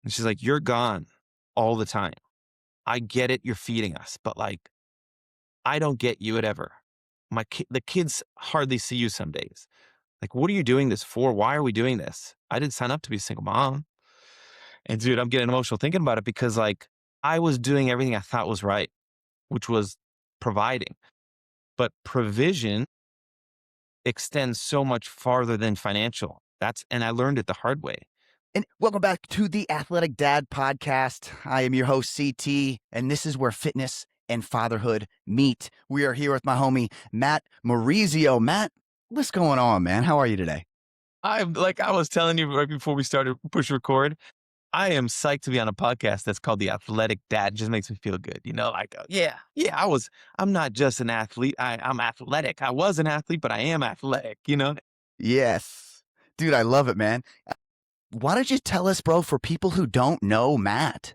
And she's like, you're gone all the time. I get it. You're feeding us, but like, I don't get you at ever. The kids hardly see you some days. Like, what are you doing this for? Why are we doing this? I didn't sign up to be a single mom. And dude, I'm getting emotional thinking about it because like I was doing everything I thought was right, which was providing. But provision extends so much farther than financial. And I learned it the hard way. And welcome back to the Athletic Dad Podcast. I am your host, CT, and this is where fitness and fatherhood meet. We are here with my homie, Matt Morizio. Matt, what's going on, man? How are you today? I was telling you right before we started push record, I am psyched to be on a podcast that's called The Athletic Dad. It just makes me feel good. Like, I'm not just an athlete. I'm athletic. I was an athlete, but I am athletic. Yes. Dude, I love it, man. Why don't you tell us, bro, for people who don't know Matt,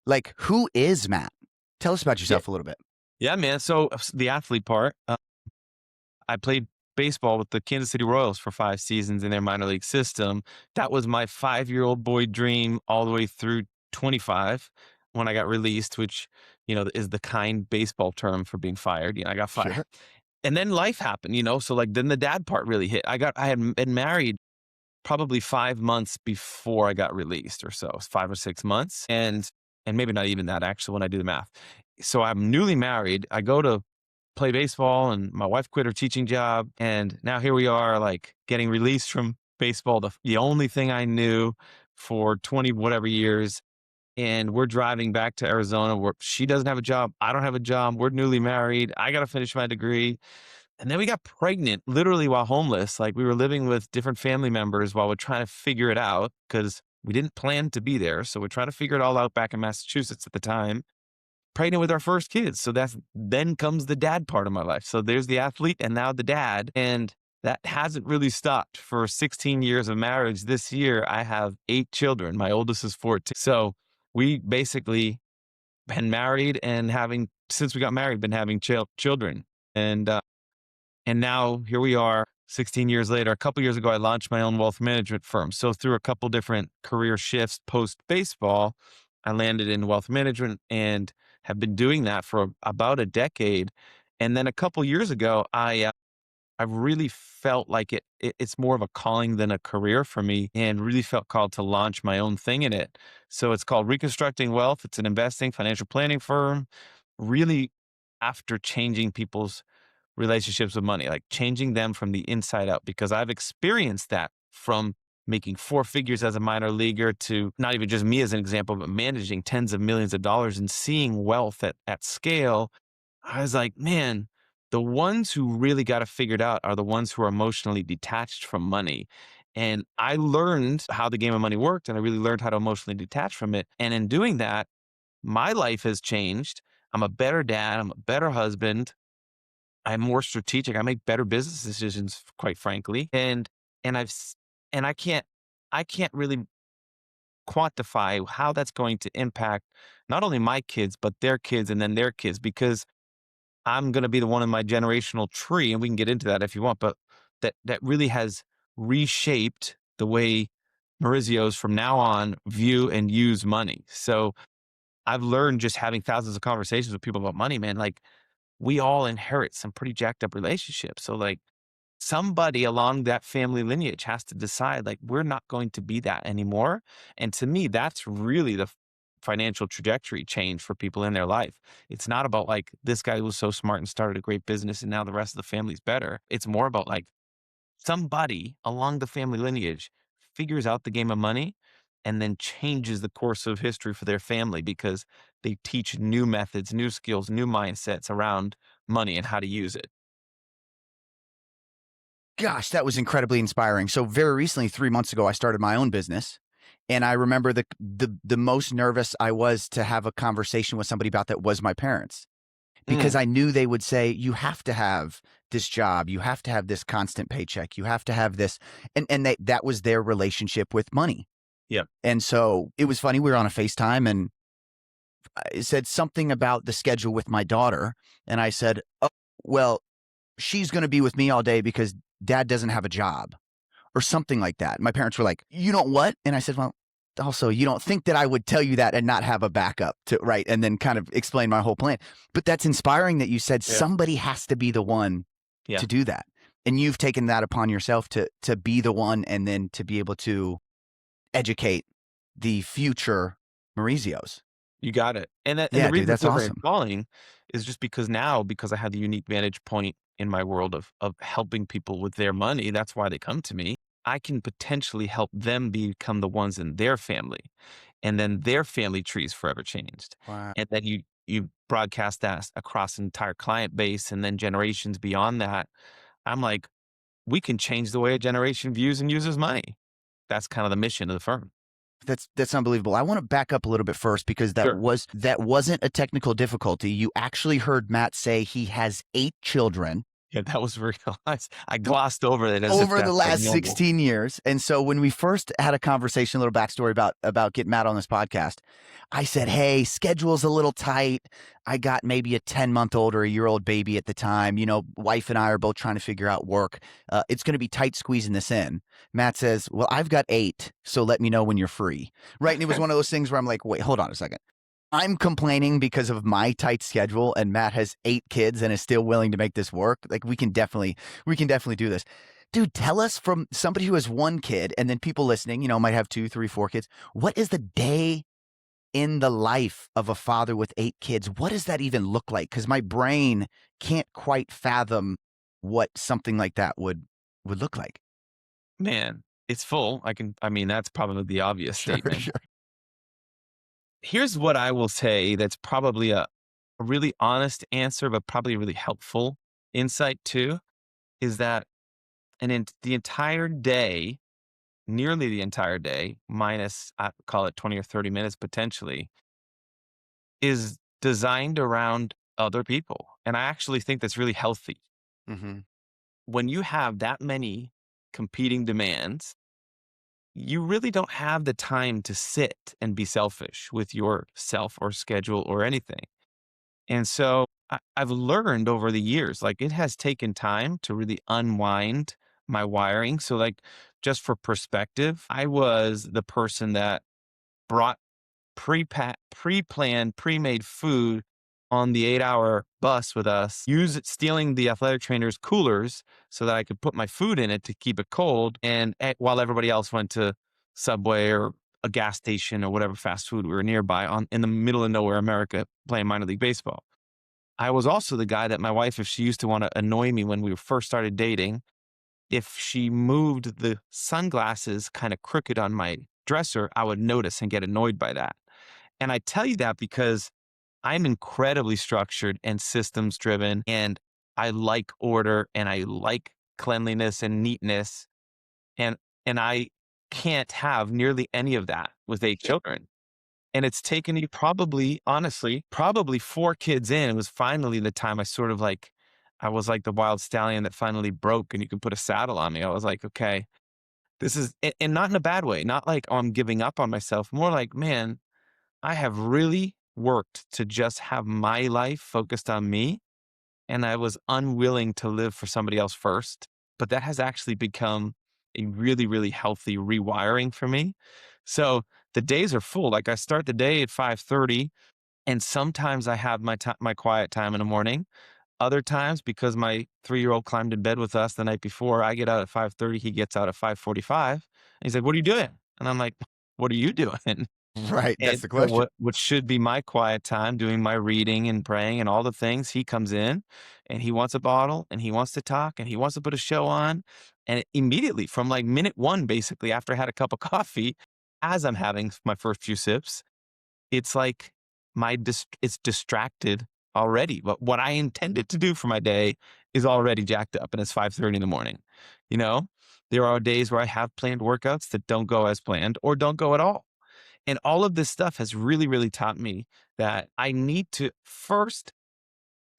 like who is Matt? Tell us about Yeah. yourself a little bit. Yeah, man. So the athlete part, I played baseball with the Kansas City Royals for 5 seasons in their minor league system. That was my 5-year-old boy dream all the way through 25 when I got released, which, is the kind baseball term for being fired. I got fired. Sure. And then life happened. So like then the dad part really hit. I had been married probably 5 months before I got released or so, 5 or 6 months. And maybe not even that actually when I do the math. So I'm newly married. I go to play baseball and my wife quit her teaching job. And now here we are, like getting released from baseball, the only thing I knew for 20 whatever years. And we're driving back to Arizona where she doesn't have a job. I don't have a job. We're newly married. I got to finish my degree. And then we got pregnant literally while homeless. Like we were living with different family members while we're trying to figure it out because we didn't plan to be there. So we're trying to figure it all out back in Massachusetts at the time, pregnant with our first kids. So then comes the dad part of my life. So there's the athlete and now the dad. And that hasn't really stopped for 16 years of marriage. This year, I have 8 children. My oldest is 14. So we basically been married and since we got married, been having children. And now here we are 16 years later. A couple years ago, I launched my own wealth management firm. So through a couple different career shifts post baseball, I landed in wealth management and have been doing that for about a decade. And then a couple years ago, I really felt like it's more of a calling than a career for me, and really felt called to launch my own thing in it. So it's called Reconstructing Wealth. It's an investing financial planning firm, really after changing people's relationships with money, like changing them from the inside out, because I've experienced that from making 4 figures as a minor leaguer to not even just me as an example, but managing tens of millions of dollars and seeing wealth at scale. I was like, man, the ones who really got it figured out are the ones who are emotionally detached from money. And I learned how the game of money worked, and I really learned how to emotionally detach from it. And in doing that, my life has changed. I'm a better dad. I'm a better husband. I'm more strategic. I make better business decisions, quite frankly. And I've s- and I can't really quantify how that's going to impact not only my kids but their kids and then their kids, because I'm going to be the one in my generational tree, and we can get into that if you want, but that really has reshaped the way Maurizios from now on view and use money. So I've learned just having thousands of conversations with people about money, man, like we all inherit some pretty jacked up relationships. So like somebody along that family lineage has to decide like we're not going to be that anymore. And to me, that's really the financial trajectory change for people in their life. It's not about like this guy was so smart and started a great business and now the rest of the family's better. It's more about like somebody along the family lineage figures out the game of money and then changes the course of history for their family because they teach new methods, new skills, new mindsets around money and how to use it. Gosh, that was incredibly inspiring. So very recently, 3 months ago, I started my own business. And I remember the most nervous I was to have a conversation with somebody about that was my parents, because Mm, I knew they would say, you have to have this job. You have to have this constant paycheck. You have to have this. And that was their relationship with money. yeah. And so it was funny. We were on a FaceTime and I said something about the schedule with my daughter. And I said, oh, well, she's going to be with me all day because dad doesn't have a job or something like that. My parents were like, you don't what? And I said, well, also, you don't think that I would tell you that and not have a backup to right and then kind of explain my whole plan. But that's inspiring that you said Yeah. somebody has to be the one Yeah. to do that. And you've taken that upon yourself to be the one and then to be able to educate the future Maurizios. You got it. And the Yeah, dude, reason I that's feel very awesome. calling is just because now, because I have the unique vantage point in my world of helping people with their money, that's why they come to me. I can potentially help them become the ones in their family. And then their family tree is forever changed. Wow. And then you broadcast that across an entire client base and then generations beyond that. I'm like, we can change the way a generation views and uses money. That's kind of the mission of the firm. That's unbelievable. I want to back up a little bit first because Sure. that wasn't a technical difficulty. You actually heard Matt say he has 8 children Yeah, that was real. I glossed over it as if over the that's like last normal. 16 years. And so when we first had a conversation, a little backstory about getting Matt on this podcast, I said, "Hey, schedule's a little tight. I got maybe a 10-month-old or a year-old baby at the time. You know, wife and I are both trying to figure out work. It's going to be tight squeezing this in." Matt says, "Well, I've got 8, so let me know when you're free." Right? And it was one of those things where I'm like, "Wait, hold on a second. I'm complaining because of my tight schedule and Matt has 8 kids and is still willing to make this work. Like we can definitely do this." Dude, tell us from somebody who has 1 kid and then people listening, might have 2, 3, 4 kids. What is the day in the life of a father with 8 kids? What does that even look like? Cuz my brain can't quite fathom what something like that would look like. Man, it's full. I mean, that's probably the obvious Sure, statement. sure. Here's what I will say that's probably a really honest answer, but probably a really helpful insight too, is that the entire day, nearly the entire day, minus I call it 20 or 30 minutes potentially, is designed around other people. And I actually think that's really healthy. Mhm. When you have that many competing demands, you really don't have the time to sit and be selfish with yourself or schedule or anything. And so I've learned over the years, like it has taken time to really unwind my wiring. So, like, just for perspective, I was the person that brought pre-planned, pre-made food on the 8-hour bus with us, stealing the athletic trainer's coolers so that I could put my food in it to keep it cold. And while everybody else went to Subway or a gas station or whatever fast food we were nearby in the middle of nowhere, America, playing minor league baseball. I was also the guy that my wife, if she used to want to annoy me when we first started dating, if she moved the sunglasses kind of crooked on my dresser, I would notice and get annoyed by that. And I tell you that because I'm incredibly structured and systems driven, and I like order and I like cleanliness and neatness. And I can't have nearly any of that with 8 children. And it's taken me probably, honestly, probably 4 kids in. It was finally the time I was like the wild stallion that finally broke and you could put a saddle on me. I was like, okay, this is, and not in a bad way, not like, oh, I'm giving up on myself, more like, man, I have really worked to just have my life focused on me. And I was unwilling to live for somebody else first. But that has actually become a really, really healthy rewiring for me. So the days are full. Like I start the day at 5:30, and sometimes I have my quiet time in the morning. Other times, because my 3-year-old climbed in bed with us the night before, I get out at 5:30. He gets out at 5:45. And he's like, "What are you doing?" And I'm like, "What are you doing?" Right, that's And the so question. what should be my quiet time doing my reading and praying and all the things, he comes in and he wants a bottle and he wants to talk and he wants to put a show on. And immediately from like minute 1, basically after I had a cup of coffee, as I'm having my first few sips, it's like it's distracted already. But what I intended to do for my day is already jacked up and it's 5:30 in the morning. You know, there are days where I have planned workouts that don't go as planned or don't go at all. And all of this stuff has really, really taught me that I need to first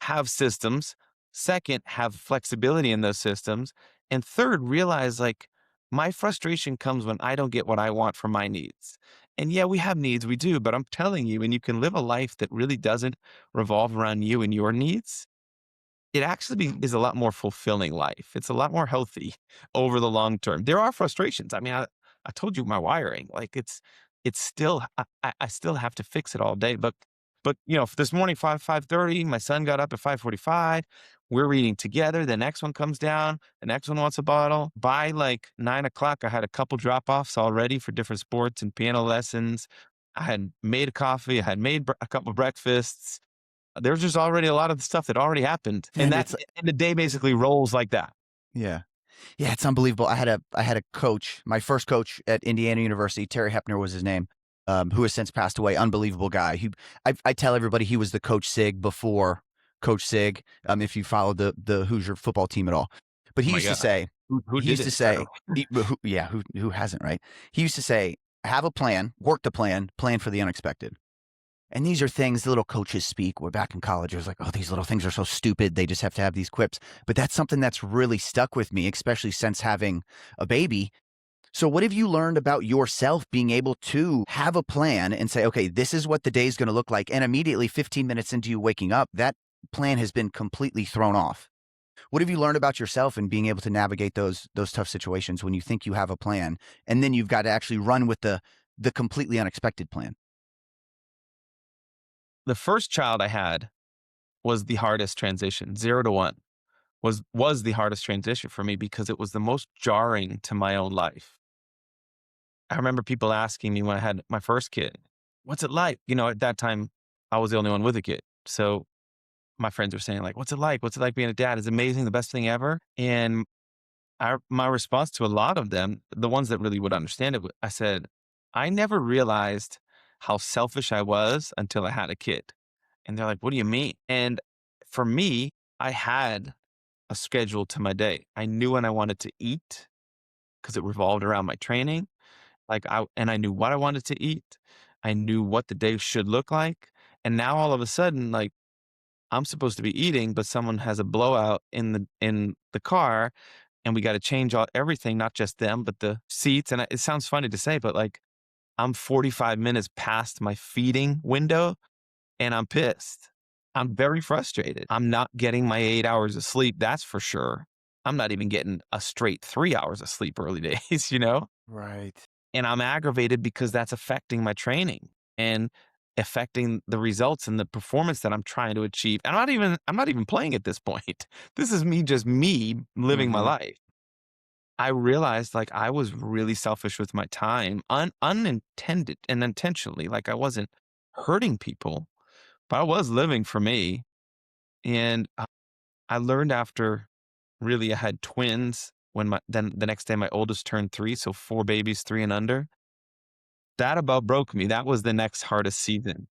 have systems, second, have flexibility in those systems, and third, realize like my frustration comes when I don't get what I want for my needs. And yeah, we have needs, we do, but I'm telling you, and you can live a life that really doesn't revolve around you and your needs. It actually is a lot more fulfilling life. It's a lot more healthy over the long term. There are frustrations. I mean, I told you my wiring. Like it's still I still have to fix it all day. But this morning 5:30, my son got up at 5:45. We're reading together. The next one comes down. The next one wants a bottle. By like 9 o'clock, I had a couple drop offs already for different sports and piano lessons. I had made a coffee. I had made a couple breakfasts. There's just already a lot of the stuff that already happened, and And it's the day basically rolls like that. yeah. Yeah, it's unbelievable. I had a coach, my first coach at Indiana University, Terry Hepner was his name, who has since passed away. Unbelievable guy. I tell everybody he was the Coach Sig before Coach Sig. If you followed the Hoosier football team at all, but Oh my god, who he used to didn't? I say, don't. yeah, who hasn't, right? He used to say, have a plan, work the plan, plan for the unexpected. And these are things the little coaches speak. We're back in college. It was like, oh, these little things are so stupid. They just have to have these quips. But that's something that's really stuck with me, especially since having a baby. So, what have you learned about yourself being able to have a plan and say, okay, this is what the day is going to look like? And immediately, 15 minutes into you waking up, that plan has been completely thrown off. What have you learned about yourself and being able to navigate those tough situations when you think you have a plan and then you've got to actually run with the completely unexpected plan? The first child I had was the hardest transition. 0 to 1 was the hardest transition for me because it was the most jarring to my own life. I remember people asking me when I had my first kid, "What's it like?" At that time, I was the only one with a kid. So my friends were saying like, "What's it like? What's it like being a dad? It's amazing, the best thing ever." And my response to a lot of them, the ones that really would understand it, I said, "I never realized how selfish I was until I had a kid." And they're like, "What do you mean?" And for me, I had a schedule to my day. I knew when I wanted to eat because it revolved around my training. I knew what I wanted to eat. I knew what the day should look like. And now all of a sudden, like I'm supposed to be eating, but someone has a blowout in the car, and we got to change everything, not just them, but the seats. And it sounds funny to say, but like I'm 45 minutes past my feeding window, and I'm pissed. I'm very frustrated. I'm not getting my 8 hours of sleep. That's for sure. I'm not even getting a straight 3 hours of sleep early days. Right. And I'm aggravated because that's affecting my training and affecting the results and the performance that I'm trying to achieve. And I'm not even playing at this point. This is me living my Hmm. life. I realized like I was really selfish with my time, unintended and intentionally. Like I wasn't hurting people, but I was living for me. And I learned after really I had twins when then the next day my oldest turned 3, so 4 babies, 3 and under. That about broke me. That was the next hardest season.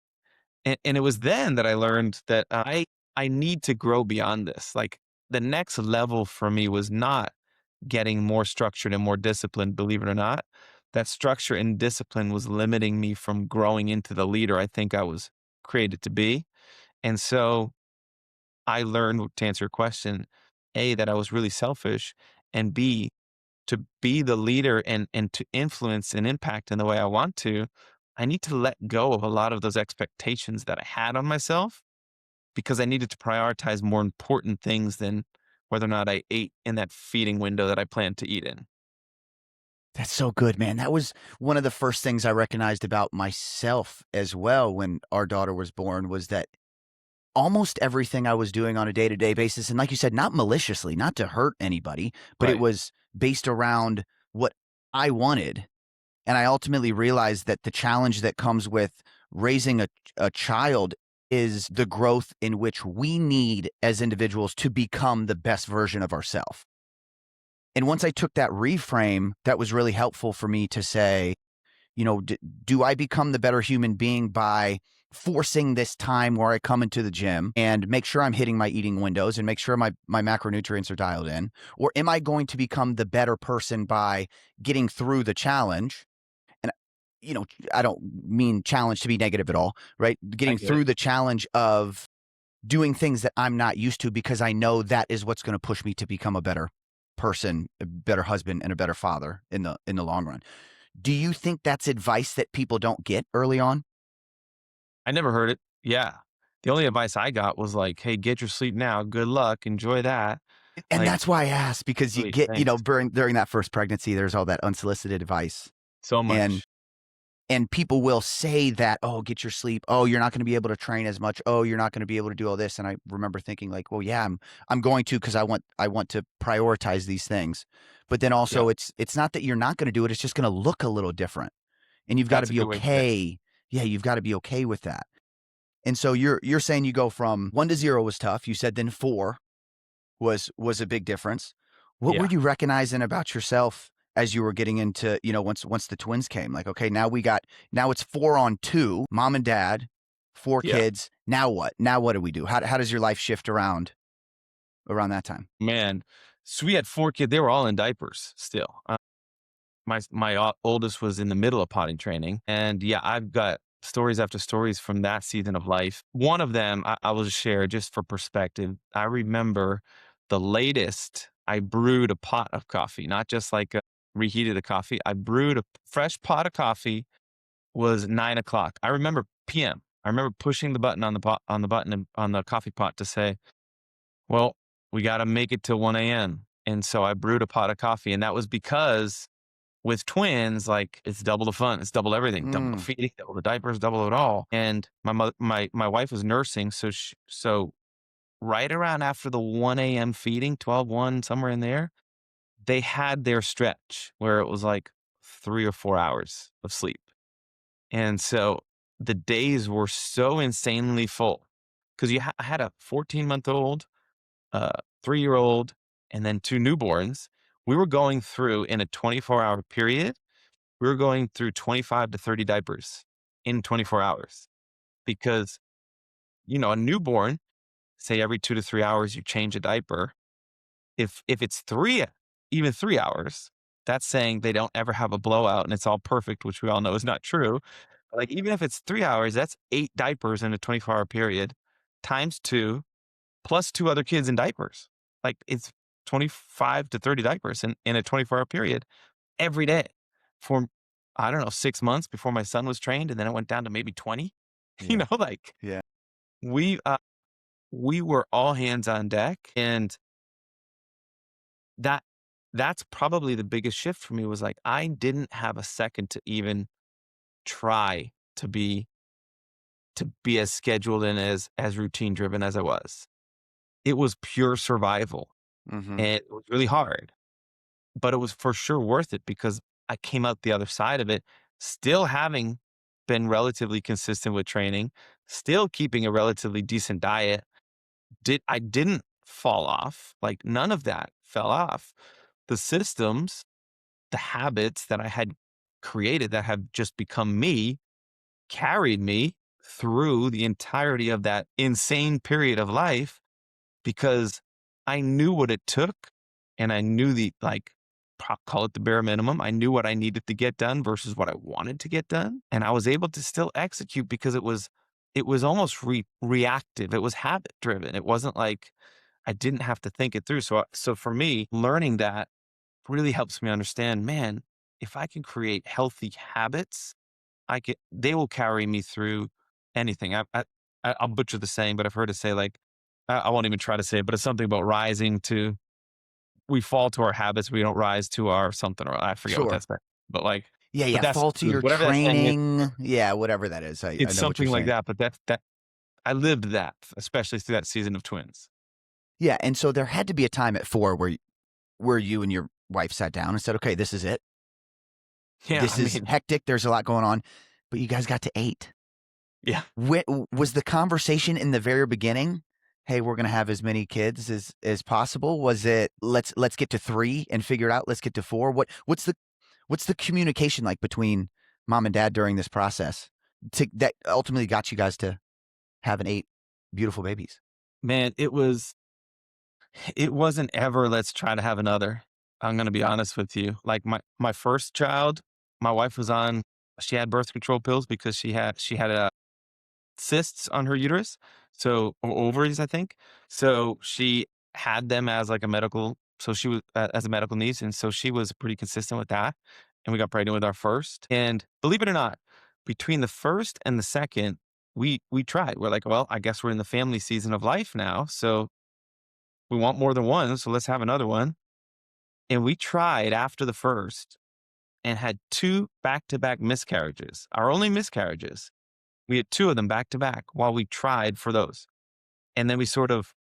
And it was then that I learned that I need to grow beyond this. Like the next level for me was not getting more structured and more disciplined, believe it or not. That structure and discipline was limiting me from growing into the leader I think I was created to be. And so I learned, to answer your question, A, that I was really selfish, and B, to be the leader and to influence and impact in the way I want to, I need to let go of a lot of those expectations that I had on myself because I needed to prioritize more important things than whether or not I ate in that feeding window that I planned to eat in. That's so good, man. That was one of the first things I recognized about myself as well when our daughter was born was that almost everything I was doing on a day-to-day basis, and like you said, not maliciously, not to hurt anybody, but it Right. was based around what I wanted. And I ultimately realized that the challenge that comes with raising a child is the growth in which we need as individuals to become the best version of ourselves. And once I took that reframe, that was really helpful for me to say, do I become the better human being by forcing this time where I come into the gym and make sure I'm hitting my eating windows and make sure my macronutrients are dialed in? Or am I going to become the better person by getting through the challenge? And, you know, I don't mean challenge to be negative at all, right? I Getting get it. through the challenge of doing things that I'm not used to because I know that is what's going to push me to become a better person, a better husband, and a better father in the long run. Do you think that's advice that people don't get early on? I never heard it. Yeah. The only advice I got was like, "Hey, get your sleep now. Good luck. Enjoy that." And Like, that's why I asked because you really, get, thanks during that first pregnancy, there's all that unsolicited advice. so And much. And people will say that, oh, get your sleep. Oh, you're not going to be able to train as much. Oh, you're not going to be able to do all this. And I remember thinking like, well, yeah, I'm going to, because I want to prioritize these things. But then Yeah, also it's not that you're not going to do it. It's just going to look a little different. And you've got to that's a be good way to say it. okay. Yeah, you've got to be okay with that. And so you're saying you go from 1 to 0 was tough. You said then 4 was a big difference. What were Yeah, you recognizing about yourself as you were getting into, once the twins came? Like, okay, now it's 4 on 2, mom and dad, 4 yeah. kids. Now what? Now what do we do? How does your life shift around that time? Man, so we had 4 kids. They were all in diapers still. My oldest was in the middle of potty training, and yeah, I've got stories after stories from that season of life. One of them I will just share just for perspective. I remember the latest I brewed a pot of coffee, not just like reheated a coffee. I brewed a fresh pot of coffee was 9 o'clock. I remember PM. I remember pushing the button on the pot on the button on the coffee pot to say, "Well, we got to make it till 1 a.m." And so I brewed a pot of coffee, and that was because with twins, like, it's double the fun, it's double everything, double the Mm, feeding, double the diapers, double it all, and my wife was nursing, so right around after the 1 a.m. feeding, 12, 1, somewhere in there, they had their stretch where it was, like, 3 or 4 hours of sleep, and so the days were so insanely full 'cause I had a 14-month-old, a 3-year-old, and then 2 newborns. We were going through in a 24-hour period we were going through 25 to 30 diapers in 24 hours because, a newborn, say every 2 to 3 hours you change a diaper. If it's 3, even 3 hours, that's saying they don't ever have a blowout and it's all perfect, which we all know is not true. Like, even if it's 3 hours, that's 8 diapers in a 24-hour period times 2 plus 2 other kids in diapers. Like, it's 25 to 30 diapers in a 24-hour period every day for, I don't know, 6 months before my son was trained, and then it went down to maybe 20. yeah. Like, Yeah. we, uh, we were all hands on deck, and that that's probably the biggest shift for me was, like, I didn't have a second to even try to be as scheduled and as routine driven as I was. It was pure survival, Mhm. and it was really hard. But it was for sure worth it because I came out the other side of it still having been relatively consistent with training, still keeping a relatively decent diet. I didn't fall off, like, none of that fell off. The systems, the habits that I had created that have just become me, carried me through the entirety of that insane period of life because I knew what it took and I knew call it the bare minimum. I knew what I needed to get done versus what I wanted to get done. And I was able to still execute because it was almost reactive. It was habit driven. It wasn't like I didn't have to think it through. So for me, learning that really helps me understand, man, if I can create healthy habits, they will carry me through anything. I'll butcher the saying, but I've heard it say like, I won't even try to say it, but it's something about rising to, we fall to our habits, we don't rise to our something, or I forget what Sure. that's meant. But like, Yeah, but yeah. that's Fall to your whatever that saying is, training. Yeah, whatever that is. I it's know what you're something like saying. that. But that I lived that, especially through that season of twins. Yeah, and so there had to be a time at 4 where you and your wife sat down and said, "Okay, this is it. Yeah, This I is mean, hectic. There's a lot going on." But you guys got to 8. yeah, Was the conversation in the very beginning, "Hey, we're gonna have as many kids as possible"? Was it, "Let's get to 3 and figure it out. Let's get to 4"? What's the communication like between mom and dad during this process that ultimately got you guys to having 8 beautiful babies? man, it wasn't ever, let's try to have another. I'm gonna be honest with you. Like my first child, my wife was on, she had birth control pills because she had a cysts on her uterus, so, or ovaries, I think. So she had them as like a medical, so she was as a medical niece, and so she was pretty consistent with that. And we got pregnant with our first. And believe it or not, between the first and the second, we tried. We're like, well, I guess we're in the family season of life now, so we want more than one, so let's have another one. And we tried after the first. and had 2 back-to-back miscarriages, our only miscarriages. We had 2 of them back to back while we tried for those. And then we sort of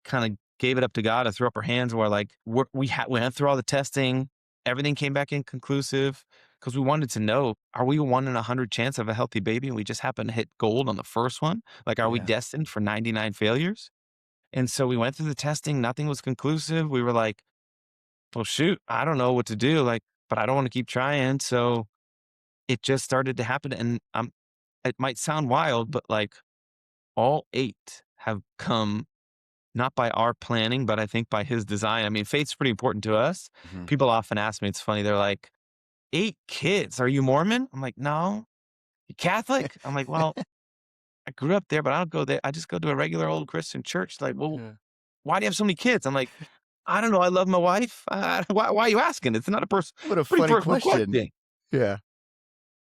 kind of gave it up to God and threw up our hands. And we're like, we went through all the testing. Everything came back inconclusive because we wanted to know, are we a 1 in 100 chance of a healthy baby? And we just happened to hit gold on the first one. Like, are we Yeah. destined for 99 failures? And so we went through the testing. Nothing was conclusive. We were like, well, shoot, I don't know what to do. Like, but I don't want to keep trying. So it just started to happen. And it might sound wild, but like all 8 have come not by our planning, but I think by his design. I mean, faith's pretty important to us. Mhm. People often ask me, it's funny, they're like, 8 kids, are you Mormon? I'm like, no. You Catholic? I'm like, well, I grew up there, but I don't go there. I just go to a regular old Christian church. Like, well, Yeah. why do you have so many kids? I'm like, I don't know. I love my wife. Why are you asking? It's not a What a pretty funny personal question. question. Yeah.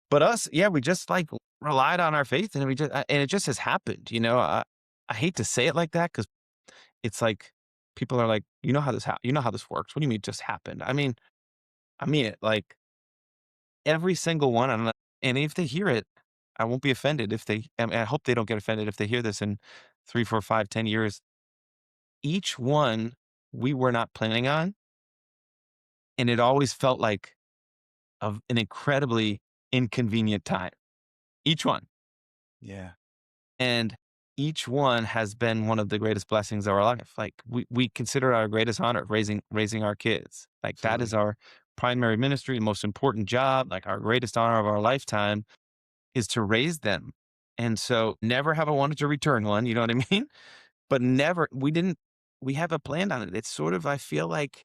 But us, yeah, we just like relied on our faith and and it just has happened. I hate to say it like that because it's like people are like, you know how this works. What do you mean it just happened? I mean it. Like every single one. And if they hear it, I won't be offended if they. I mean, I hope they don't get offended if they hear this in 3, 4, 5, 10 years. Each one we were not planning on, and it always felt like of an incredibly inconvenient time. Each one. Yeah. And each one has been one of the greatest blessings of our life. Like we consider our greatest honor raising our kids. Like that is Absolutely. our primary ministry, most important job. Like our greatest honor of our lifetime is to raise them. And so never have I wanted to return one, you know what I mean? But never we have a plan on it. It's sort of I feel like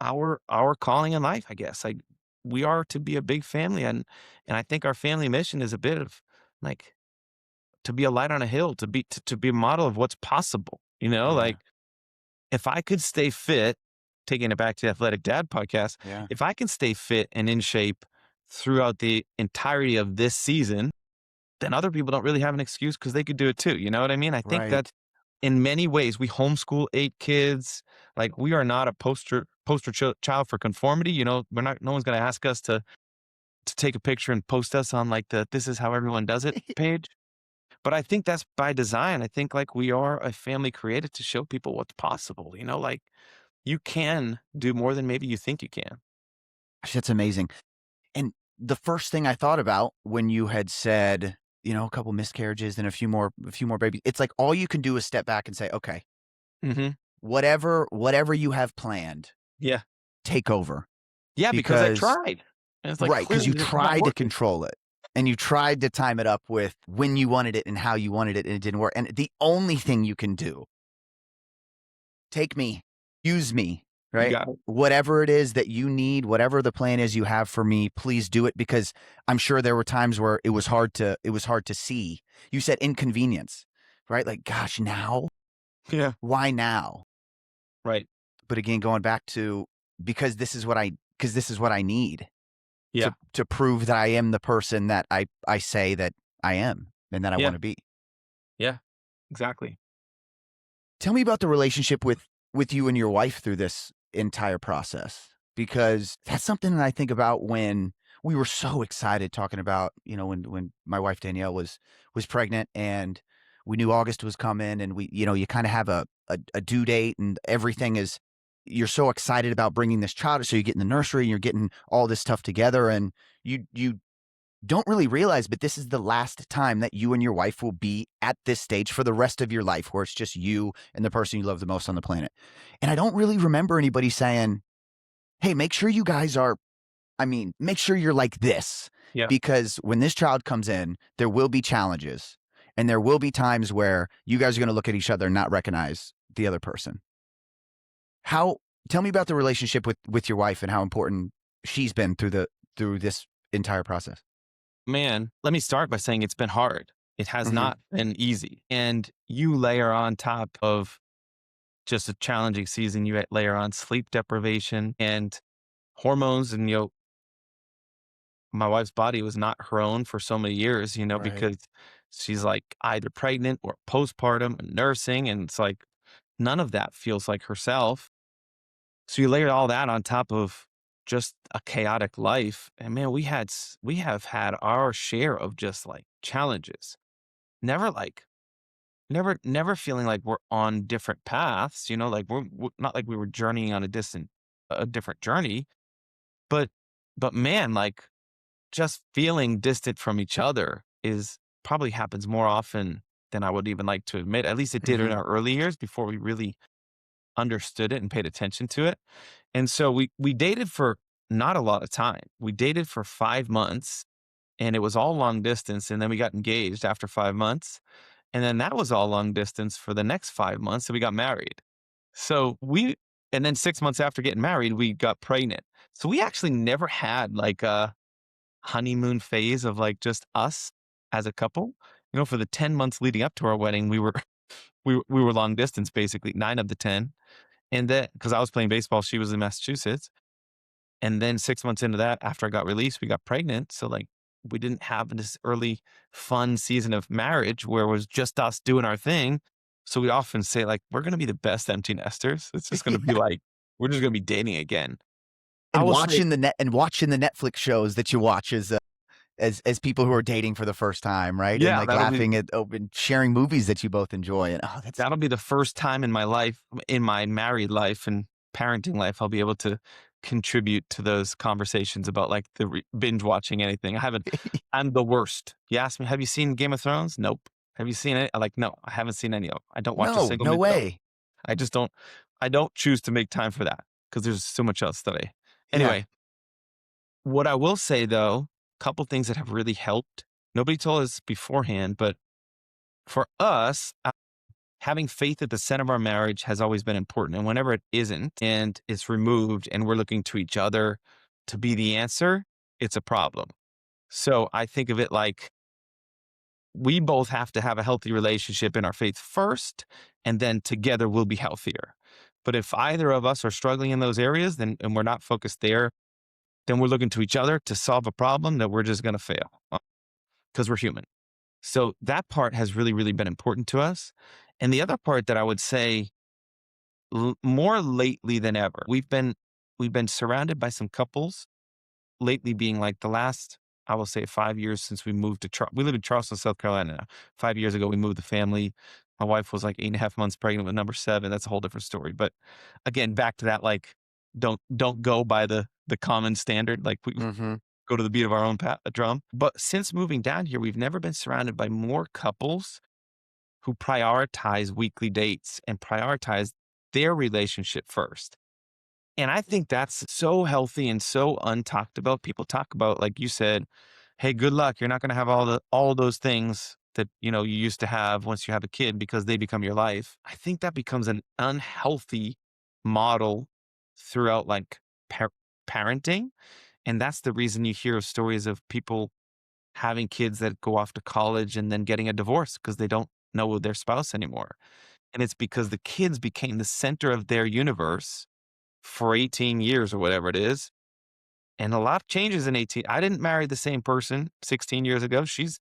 our calling in life, I guess. Like we are to be a big family and I think our family mission is a bit of like to be a light on a hill, to be a model of what's possible, Yeah. Like, if I could stay fit, taking it back to the Athletic Dad podcast, Yeah. if I can stay fit and in shape throughout the entirety of this season, then other people don't really have an excuse because they could do it too, you know what I mean? I think Right. that in many ways, we homeschool 8 kids, like, we are not a poster child for conformity, no one's gonna ask us to take a picture and post us on, like, the "This is how everyone does it" page. But I think that's by design. I think like we are a family created to show people what's possible, like you can do more than maybe you think you can. Gosh, that's amazing. And the first thing I thought about when you had said, a couple miscarriages and a few more babies, it's like all you can do is step back and say, okay, Hmm. whatever you have planned, Yeah. take over. Yeah. Because I Because tried. And it's like right, because you clearly it's not tried to working. control it and you tried to time it up with when you wanted it and how you wanted it, and it didn't work. And the only thing you can do, take me, use me, You right? got it. Whatever it is that you need, whatever the plan is you have for me, please do it, because I'm sure there were times where it was hard to see. You said inconvenience, right? Like, gosh, now? Yeah. Why now? Right. But again, going back to, because this is what I need Yeah. to prove that I am the person that I say that I am and that I want Yeah. to be. Yeah. Exactly. Tell me about the relationship with you and your wife through this entire process, because that's something that I think about when we were so excited talking about, when my wife Danielle was pregnant, and we knew August was coming, and you kind of have a due date, and everything is, you're so excited about bringing this child. So you get in the nursery and you're getting all this stuff together, and you don't really realize, but this is the last time that you and your wife will be at this stage for the rest of your life, where it's just you and the person you love the most on the planet. And I don't really remember anybody saying, hey, make sure you guys are, make sure you're like this, Yeah. because when this child comes in, there will be challenges, and there will be times where you guys are going to look at each other and not recognize the other person. How, tell me about the relationship with your wife and how important she's been through this entire process. Man, let me start by saying it's been hard. It has Hmm. not been easy. And you layer on top of just a challenging season, you layer on sleep deprivation and hormones. And, my wife's body was not her own for so many years, Right. because she's like either pregnant or postpartum and nursing. And it's like none of that feels like herself. So you layer all that on top of just a chaotic life. And man, we have had our share of just like challenges. Never like never feeling like we're on different paths, like we're not like we were journeying on a different journey, but man, like just feeling distant from each other is probably happens more often than I would even like to admit. At least it did in Mhm. our early years before we really understood it and paid attention to it. And so we dated for not a lot of time. We dated for 5 months, and it was all long distance, and then we got engaged after 5 months, and then that was all long distance for the next 5 months, and we got married. So we and then 6 months after getting married, we got pregnant. So we actually never had like a honeymoon phase of like just us as a couple. For the 10 months leading up to our wedding, we were we were long distance basically 9 of the 10. And then because I was playing baseball, she was in Massachusetts. And then 6 months into that, after I got released, we got pregnant. So like we didn't have this early fun season of marriage where it was just us doing our thing. So we often say like we're gonna be the best empty nesters. It's just gonna be Yeah. like we're just gonna be dating again. I And will say, watching the Netflix shows that you watch as people who are dating for the first time, right? And yeah, like laughing at and sharing movies that you both enjoy. And oh, that's that'll be the first time in my life, in my married life and parenting life, I'll be able to contribute to those conversations about like binge watching anything. I'm the worst. You ask me, have you seen Game of Thrones? Nope. Have you seen it? I'm like, no, I haven't seen any of 'em. I don't watch a no, single no minute of it. way. I just don't, I don't choose to make time for that because there's so much else that Yeah. anyway, what I will say though, couple things that have really helped. Nobody told us beforehand, but for us, having faith at the center of our marriage has always been important. And whenever it isn't and it's removed and we're looking to each other to be the answer, it's a problem. So I think of it like we both have to have a healthy relationship in our faith first, and then together we'll be healthier. But if either of us are struggling in those areas, then and we're not focused there, then we're looking to each other to solve a problem that we're just going to fail because we're human. So that part has really, really been important to us. And the other part that I would say more lately than ever. We've been surrounded by some couples lately, being like the last, I will say, 5 years since we moved to we live in Charleston, South Carolina now. 5 years ago, we moved the family. My wife was like 8.5 months pregnant with number seven. That's a whole different story. But again, back to that, like don't go by the common standard. Like we Hmm. go to the beat of our own drum. But since moving down here, we've never been surrounded by more couples who prioritize weekly dates and prioritize their relationship first. And I think that's so healthy and so untalked about. People talk about, like you said, hey, good luck. You're not going to have all those things that you used to have once you have a kid because they become your life. I think that becomes an unhealthy model throughout like parenting. And that's the reason you hear of stories of people having kids that go off to college and then getting a divorce because they don't know their spouse anymore. And it's because the kids became the center of their universe for 18 years or whatever it is. And a lot changes in 18. I didn't marry the same person 16 years ago. She's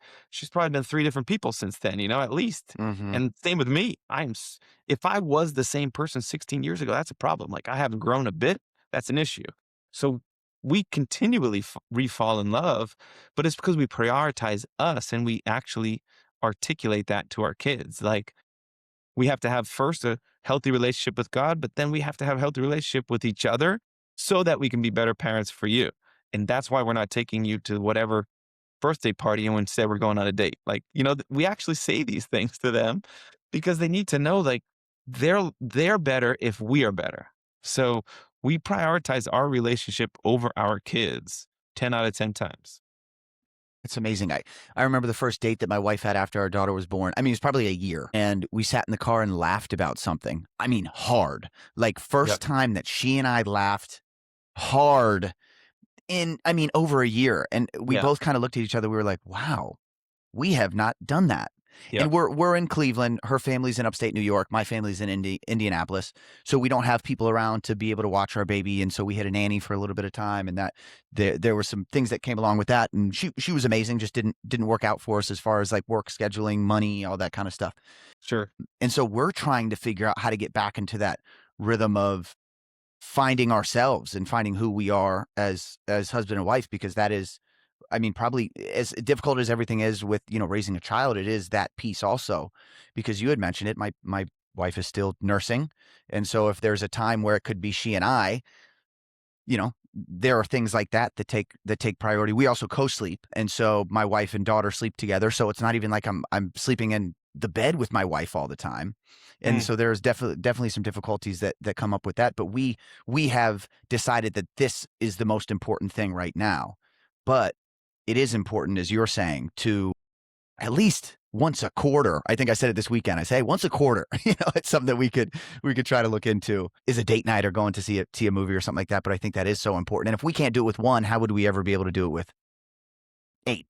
probably been three different people since then, at least. Hmm. And same with me. If I was the same person 16 years ago, that's a problem. Like I haven't grown a bit. That's an issue. So we continually refall in love, but it's because we prioritize us and we actually articulate that to our kids. Like we have to have first a healthy relationship with God, but then we have to have a healthy relationship with each other so that we can be better parents for you. And that's why we're not taking you to whatever birthday party and instead we're going on a date. Like, we actually say these things to them because they need to know like they're better if we are better. So we prioritize our relationship over our kids 10 out of 10 times. It's amazing. I remember the first date that my wife had after our daughter was born. I mean, it was probably a year. And we sat in the car and laughed about something. I mean, hard. Like, Yep. first time that she and I laughed hard over a year. And we Yeah. both kind of looked at each other. We were like, wow, we have not done that. Yep. And we're in Cleveland. Her family's in upstate New York. My family's in Indianapolis. So we don't have people around to be able to watch our baby. And so we had a nanny for a little bit of time. And that there were some things that came along with that. And she was amazing. Just didn't work out for us as far as like work scheduling, money, all that kind of stuff. Sure. And so we're trying to figure out how to get back into that rhythm of finding ourselves and finding who we are as husband and wife, because that is, I mean, probably as difficult as everything is with, raising a child, it is that piece also, because you had mentioned it. My wife is still nursing. And so if there's a time where it could be she and I, there are things like that take priority. We also co-sleep. And so my wife and daughter sleep together. So it's not even like I'm sleeping in the bed with my wife all the time. And Mm. so there's definitely some difficulties that come up with that. But we have decided that this is the most important thing right now. But it is important, as you're saying, to at least once a quarter. I think I said it this weekend. I say, "Hey, once a quarter." It's something that we could try to look into, is a date night or going to see a movie or something like that. But I think that is so important. And if we can't do it with one, how would we ever be able to do it with eight?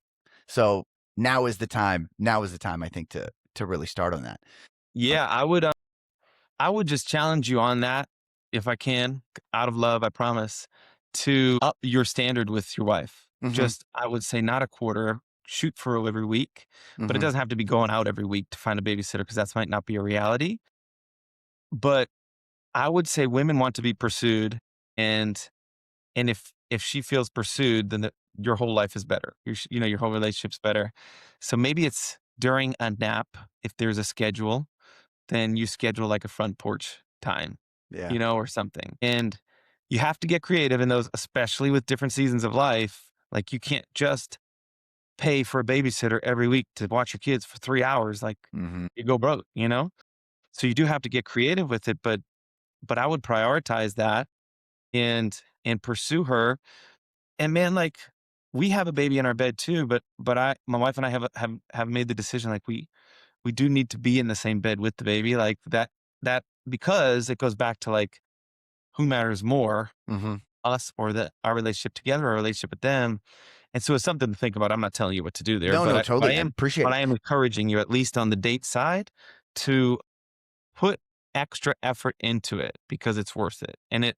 So now is the time. Now is the time, I think, to really start on that. Yeah, I would just challenge you on that if I can, out of love, I promise, to up your standard with your wife. Mm-hmm. Just, I would say not a quarter, shoot for every week, but it Mm-hmm. doesn't have to be going out every week to find a babysitter because that might not be a reality. But I would say women want to be pursued, and if she feels pursued, then your whole life is better. Your whole relationship's better. So maybe it's during a nap if there's a schedule, then you schedule like a front porch time, Yeah. or something. And you have to get creative in those, especially with different seasons of life. Like you can't just pay for a babysitter every week to watch your kids for 3 hours. Like Mm-hmm. you go broke. So you do have to get creative with it, but I would prioritize that and pursue her. And man, like we have a baby in our bed too, but my wife and I have made the decision like we do need to be in the same bed with the baby, like that because it goes back to like who matters more, Mm-hmm. us or our relationship together, our relationship with them. And so it's something to think about. I'm not telling you what to do there, No, but no, I but I totally. I am appreciate but it. I am encouraging you, at least on the date side, to put extra effort into it because it's worth it. And it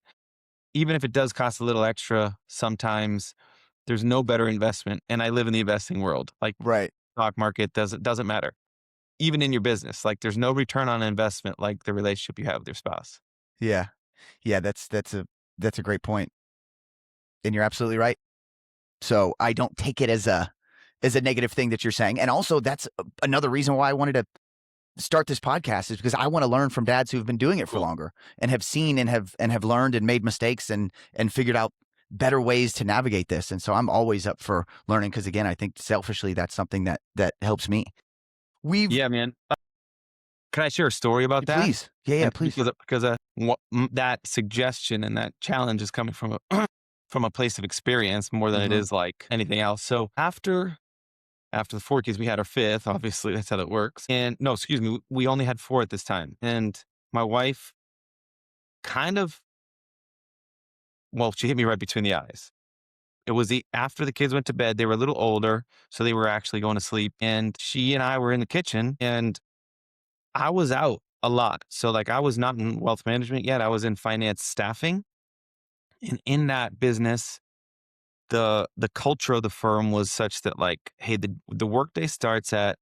even if it does cost a little extra, sometimes there's no better investment. And I live in the investing world. Like Right. stock market doesn't matter. Even in your business, like there's no return on investment like the relationship you have with your spouse. Yeah. Yeah. That's a great point, and you're absolutely right. So I don't take it as a negative thing that you're saying. And also, that's another reason why I wanted to start this podcast, is because I want to learn from dads who've been doing it for Cool. longer and have seen and have learned and made mistakes and figured out better ways to navigate this. And so I'm always up for learning, because again, I think selfishly that's something that helps me. We've Yeah, man. Can I share a story about that? Please. Yeah, yeah, And please. that suggestion and that challenge is coming from a from a place of experience more than it Mhm. is like anything else. So after the 4 kids, we had our fifth. Obviously, that's how that works. And no, excuse me, we only had four at this time. And my wife kind of, well, she hit me right between the eyes. It was after the kids went to bed. They were a little older, so they were actually going to sleep. And she and I were in the kitchen, and I was out a lot. So like I was not in wealth management yet. I was in finance staffing. And in that business, the culture of the firm was such that like, hey, the workday starts at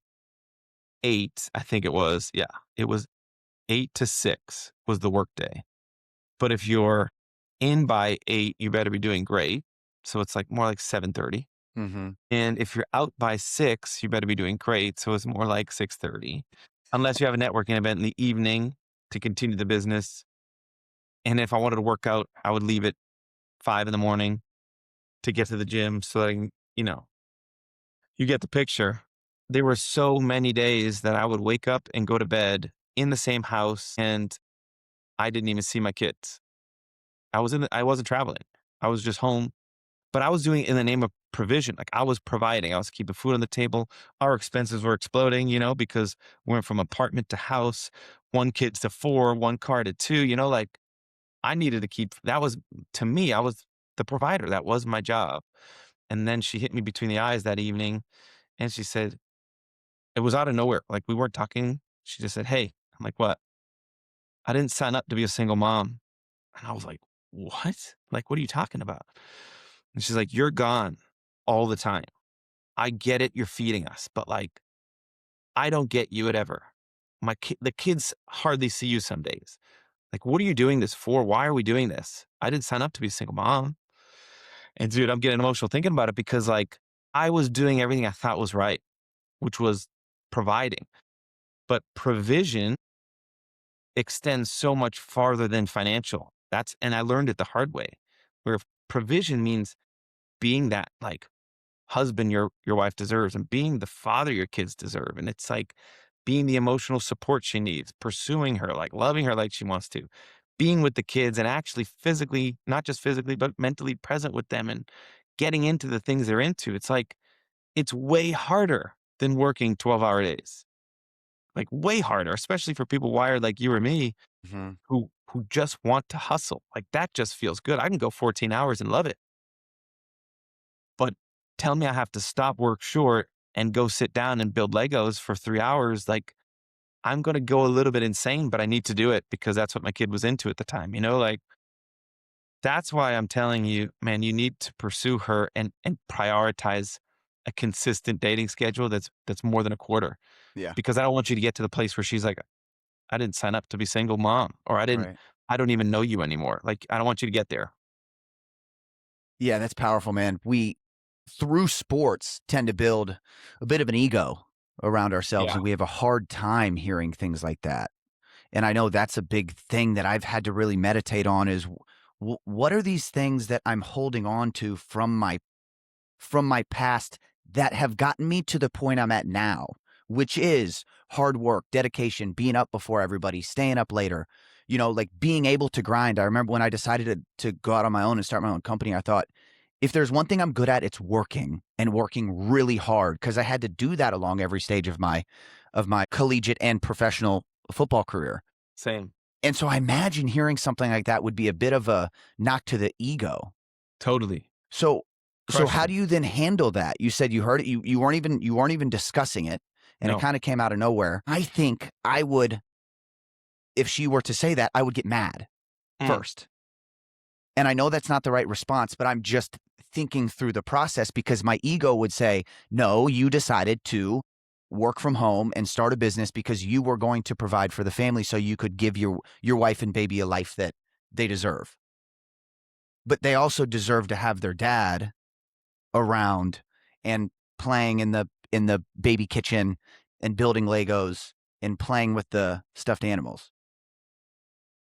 8, I think it was. Yeah. It was 8 to 6 was the workday. But if you're in by 8, you better be doing great. So it's like more like 7:30. Mhm. And if you're out by 6, you better be doing great. So it's more like 6:30. Unless you have a networking event in the evening to continue the business. And if I wanted to work out, I would leave at 5 in the morning to get to the gym so that I can, you get the picture. There were so many days that I would wake up and go to bed in the same house and I didn't even see my kids. I wasn't traveling. I was just home, but I was doing it in the name of provision. Like I was providing, I was keeping food on the table. Our expenses were exploding, because we went from apartment to house, one kids to four, one car to two, like I needed to keep, that was to me, I was the provider. That was my job. And then she hit me between the eyes that evening and she said, it was out of nowhere. Like we weren't talking. She just said, "Hey," I'm like, "What?" "I didn't sign up to be a single mom." And I was like, "What? Like, what are you talking about?" And she's like, "You're gone all the time. I get it. You're feeding us, but like, I don't get you at ever. The kids hardly see you some days. Like, what are you doing this for? Why are we doing this? I didn't sign up to be a single mom. And dude, I'm getting emotional thinking about it because like I was doing everything I thought was right, which was providing. But provision extends so much farther than financial. And I learned it the hard way, where provision means being that like husband your wife deserves and being the father your kids deserve. And it's like being the emotional support she needs, pursuing her, like loving her like she wants to, being with the kids and actually physically, not just physically, but mentally present with them and getting into the things they're into. It's like, it's way harder than working 12-hour days, like way harder, especially for people wired like you or me Hmm. who just want to hustle. Like that just feels good. I can go 14 hours and love it. But tell me I have to stop work short and go sit down and build Legos for 3 hours. Like I'm going to go a little bit insane, but I need to do it because that's what my kid was into at the time. Like that's why I'm telling you, man, you need to pursue her and prioritize a consistent dating schedule that's more than a quarter Yeah. because I don't want you to get to the place where she's like, I didn't sign up to be single mom or Right. I don't even know you anymore. Like I don't want you to get there. Yeah, that's powerful, man. We, through sports, tend to build a bit of an ego around ourselves, Yeah. and we have a hard time hearing things like that. And I know that's a big thing that I've had to really meditate on is what are these things that I'm holding on to from my past that have gotten me to the point I'm at now, which is hard work, dedication, being up before everybody, staying up later, like being able to grind. I remember when I decided to go out on my own and start my own company, I thought, if there's one thing I'm good at, it's working and working really hard because I had to do that along every stage of my collegiate and professional football career. Same. And so I imagine hearing something like that would be a bit of a knock to the ego. Totally. So so Crushed how it. do you then handle that? You said you heard it, you weren't even discussing it, and it No. kinda came out of nowhere. I think I would, if she were to say that, I would get mad Mm. first. And I know that's not the right response, but I'm just thinking through the process because my ego would say, "No, you decided to work from home and start a business because you were going to provide for the family so you could give your wife and baby a life that they deserve. But they also deserve to have their dad around and playing in the baby kitchen and building Legos and playing with the stuffed animals."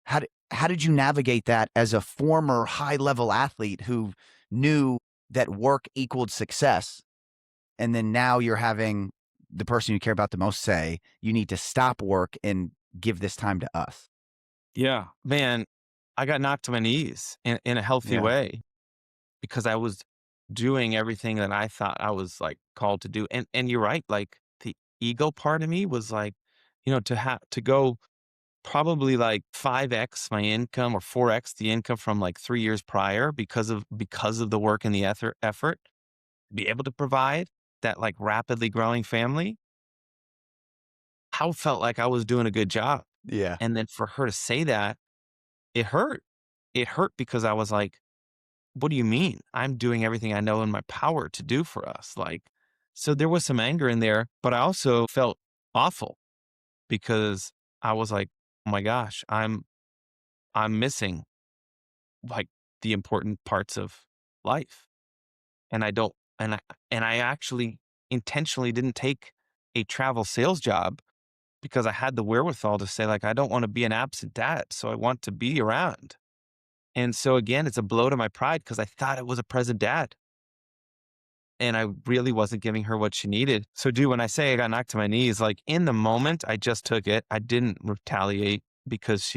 How did you navigate that as a former high level athlete who knew that work equaled success, and then now you're having the person you care about the most say, "You need to stop work and give this time to us." Yeah. Man, I got knocked to my knees in a healthy Yeah. way because I was doing everything that I thought I was like called to do. And you're right, like the ego part of me was like, to go probably like 5x my income or 4x the income from like 3 years prior because of the work and the effort, be able to provide that like rapidly growing family. How felt like I was doing a good job. Yeah. And then for her to say that, it hurt. It hurt because I was like, what do you mean? I'm doing everything I know in my power to do for us. Like, so there was some anger in there, but I also felt awful because I was like, oh my gosh, I'm missing like the important parts of life. And I don't, and I actually intentionally didn't take a travel sales job because I had the wherewithal to say, like, I don't want to be an absent dad. So I want to be around. And so again, it's a blow to my pride because I thought it was a present dad. And I really wasn't giving her what she needed. So, dude, when I say I got knocked to my knees, like in the moment, I just took it. I didn't retaliate because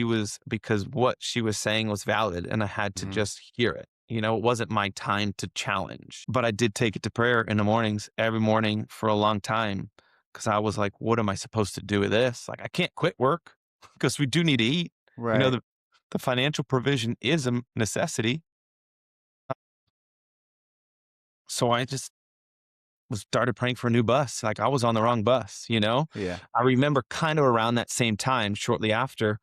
what she was saying was valid and I had to Mhm. just hear it. It wasn't my time to challenge, but I did take it to prayer in the mornings, every morning for a long time. Cause I was like, what am I supposed to do with this? Like, I can't quit work because we do need to eat. You know, Right. the, the financial provision is a necessity. So I just was started praying for a new bus. Like I was on the wrong bus. Yeah. I remember kind of around that same time, shortly after,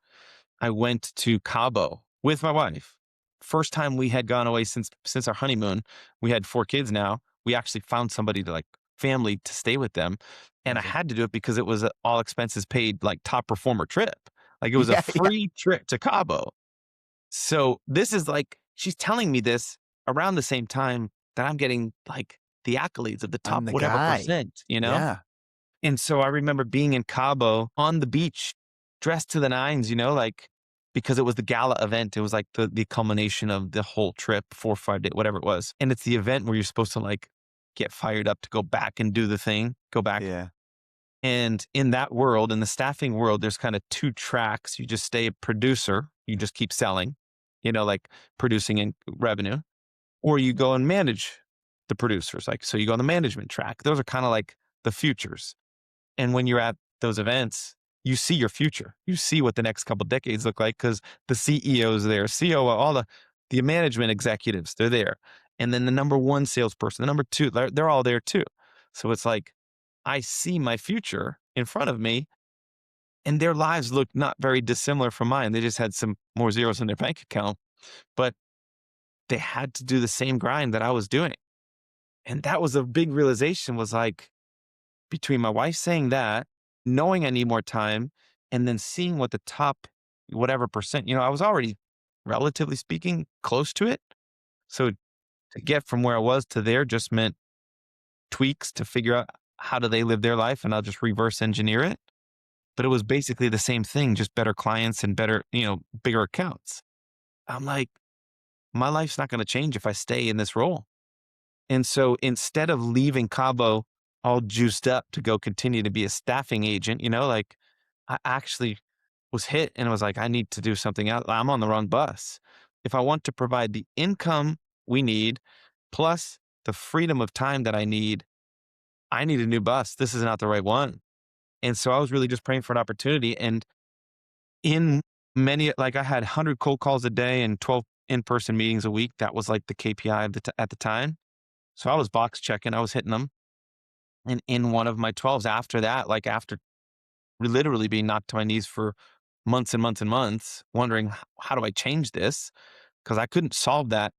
I went to Cabo with my wife. First time we had gone away since our honeymoon. We had 4 kids now. We actually found somebody to like family to stay with them. And I Okay. had to do it because it was a all expenses paid, like top performer trip. Like it was a Yeah, yeah. free trip to Cabo. So this is like, she's telling me this around the same time that I'm getting like the accolades of the I'm top the whatever guy. percent, you know? Yeah. And so I remember being in Cabo on the beach, dressed to the nines, like because it was the gala event. It was like the culmination of the whole trip, 4 or 5 days, whatever it was. And it's the event where you're supposed to like get fired up to go back and do the thing, go back. Yeah. And in that world, in the staffing world, there's kind of two tracks. You just stay a producer, you just keep selling, like producing in revenue, or you go and manage the producers. Like, so you go on the management track. Those are kind of like the futures. And when you're at those events, you see your future. You see what the next couple decades look like because the CEOs there, COO, all the management executives, they're there. And then the number one salesperson, the number two, they're all there too. So it's like I see my future in front of me, and their lives look not very dissimilar from mine. They just had some more zeros in their bank account, but they had to do the same grind that I was doing. And that was a big realization, was like, between my wife saying that, knowing I need more time, and then seeing what the top whatever percent, I was already, relatively speaking, close to it. So to get from where I was to there just meant tweaks to figure out how do they live their life, and I'll just reverse engineer it. But it was basically the same thing, just better clients and better, bigger accounts. I'm like, my life's not going to change if I stay in this role. And so instead of leaving Cabo all juiced up to go continue to be a staffing agent, like I actually was hit and was like, I need to do something else. I'm on the wrong bus. If I want to provide the income we need, plus the freedom of time that I need a new bus. This is not the right one. And so I was really just praying for an opportunity. And in many, like I had 100 cold calls a day and 12 in-person meetings a week. That was like the KPI at the time. So I was box checking, I was hitting them. And in one of my 12s after that, like after literally being knocked to my knees for months and months and months, wondering how do I change this? Because I couldn't solve that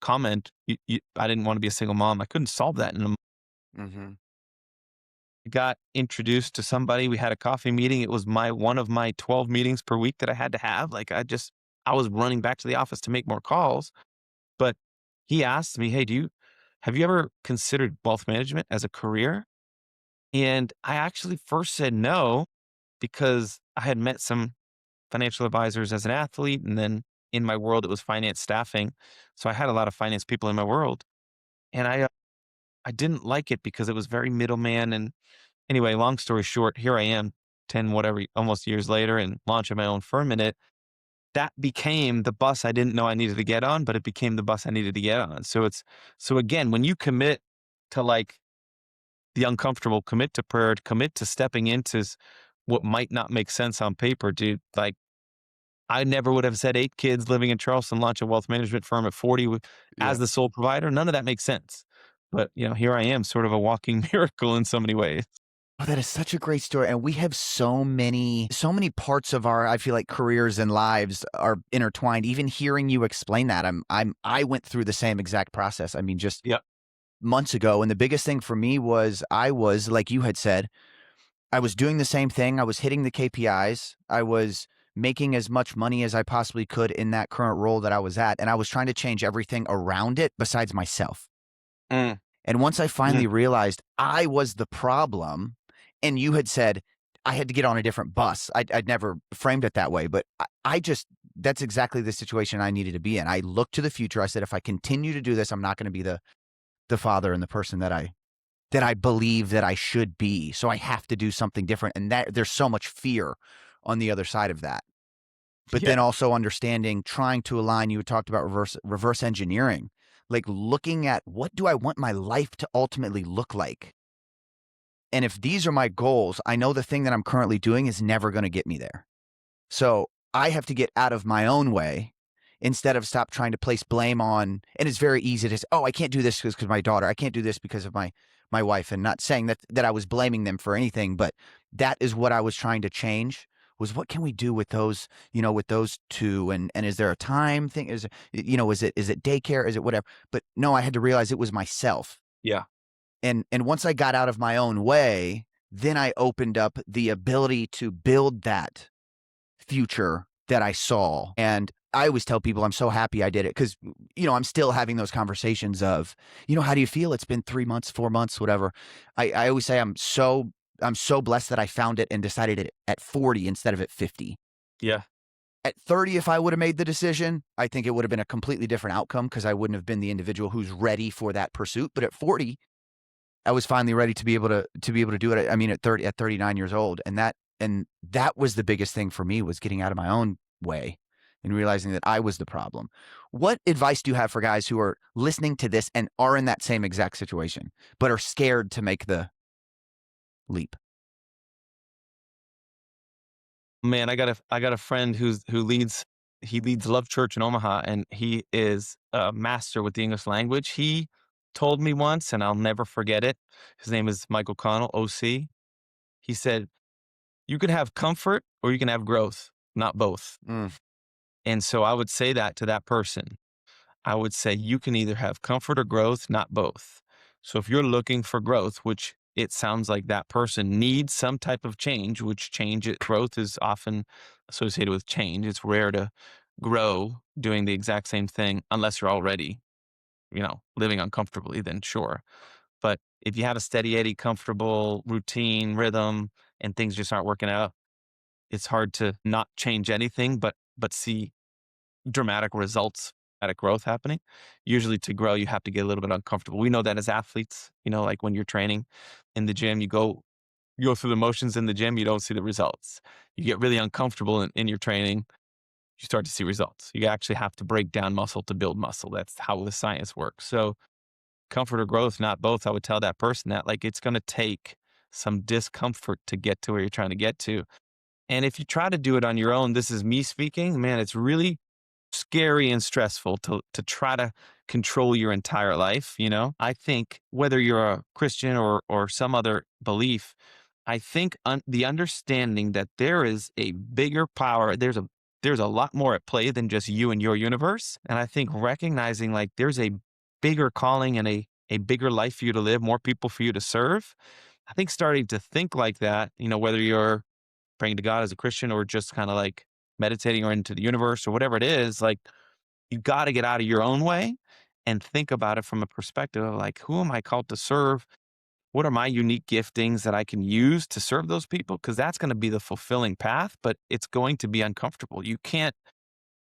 comment. I didn't want to be a single mom. I couldn't solve that. And Hmm. I got introduced to somebody. We had a coffee meeting. It was one of my 12 meetings per week that I had to have. Like I was running back to the office to make more calls. But he asked me, hey, have you ever considered wealth management as a career? And I actually first said no because I had met some financial advisors as an athlete. And then in my world, it was finance staffing. So I had a lot of finance people in my world. And I didn't like it because it was very middleman. And anyway, long story short, here I am 10, whatever, almost years later, and launching my own firm in it. That became the bus I didn't know I needed to get on, but it became the bus I needed to get on. So again, when you commit to like the uncomfortable, commit to prayer, commit to stepping into what might not make sense on paper, dude. Like I never would have said 8 kids living in Charleston, launch a wealth management firm at 40 as Yeah. the sole provider. None of that makes sense. But here I am, sort of a walking miracle in so many ways. Oh, that is such a great story. And we have so many parts of our, I feel like, careers and lives are intertwined. Even hearing you explain that, I went through the same exact process. I mean, just Yep. months ago. And the biggest thing for me was I was, like you had said, I was doing the same thing. I was hitting the KPIs. I was making as much money as I possibly could in that current role that I was at. And I was trying to change everything around it besides myself. Mm, And once I mm, finally realized I was the problem, and you had said I had to get on a different bus, I'd never framed it that way, but I just, that's exactly the situation I needed to be in. I looked to the future. I said, if I continue to do this, I'm not going to be the father and the person that I believe that I should be. So I have to do something different. And that there's so much fear on the other side of that. But yeah. then also understanding, trying to align, you had talked about reverse engineering, like looking at what do I want my life to ultimately look like? And if these are my goals, I know the thing that I'm currently doing is never going to get me there. So I have to get out of my own way instead of stop trying to place blame on. And it's very easy to say, oh, I can't do this because my daughter. I can't do this because of my wife. And not saying that I was blaming them for anything, but that is what I was trying to change. Was what can we do with those, with those two? And is there a time thing? Is it daycare? Is it whatever? But no, I had to realize it was myself. Yeah. And once I got out of my own way, then I opened up the ability to build that future that I saw. And I always tell people I'm so happy I did it because, I'm still having those conversations of, how do you feel? It's been 3 months, 4 months, whatever. I always say I'm so blessed that I found it and decided it at 40 instead of at 50. Yeah. At 30, if I would have made the decision, I think it would have been a completely different outcome because I wouldn't have been the individual who's ready for that pursuit. But at 40, I was finally ready to be able to do it. I mean, at 39 years old, and that was the biggest thing for me, was getting out of my own way and realizing that I was the problem. What advice do you have for guys who are listening to this and are in that same exact situation, but are scared to make the leap? Man, I got a friend who leads Love Church in Omaha, and he is a master with the English language. He told me once, and I'll never forget it. His name is Michael Connell, OC. He said, "You can have comfort or you can have growth, not both." Mm, And so I would say that to that person. I would say you can either have comfort or growth, not both. So if you're looking for growth, which it sounds like that person needs some type of change, which growth is often associated with change. It's rare to grow doing the exact same thing unless you're already, living uncomfortably, then sure. But if you have a steady Eddie, comfortable routine, rhythm, and things just aren't working out, it's hard to not change anything, but see dramatic results, dramatic growth happening. Usually to grow, you have to get a little bit uncomfortable. We know that as athletes, like when you're training in the gym, you go through the motions in the gym, you don't see the results. You get really uncomfortable in your training, you start to see results. You actually have to break down muscle to build muscle. That's how the science works. So comfort or growth, not both. I would tell that person that like it's going to take some discomfort to get to where you're trying to get to. And if you try to do it on your own, this is me speaking, man, it's really scary and stressful to try to control your entire life. I think whether you're a Christian or some other belief, I think the understanding that there is a bigger power, there's a lot more at play than just you and your universe. And I think recognizing like there's a bigger calling and a bigger life for you to live, more people for you to serve. I think starting to think like that, whether you're praying to God as a Christian or just kind of like meditating or into the universe or whatever it is, like you got to get out of your own way and think about it from a perspective of like, who am I called to serve? What are my unique giftings that I can use to serve those people? Because that's going to be the fulfilling path, but it's going to be uncomfortable. You can't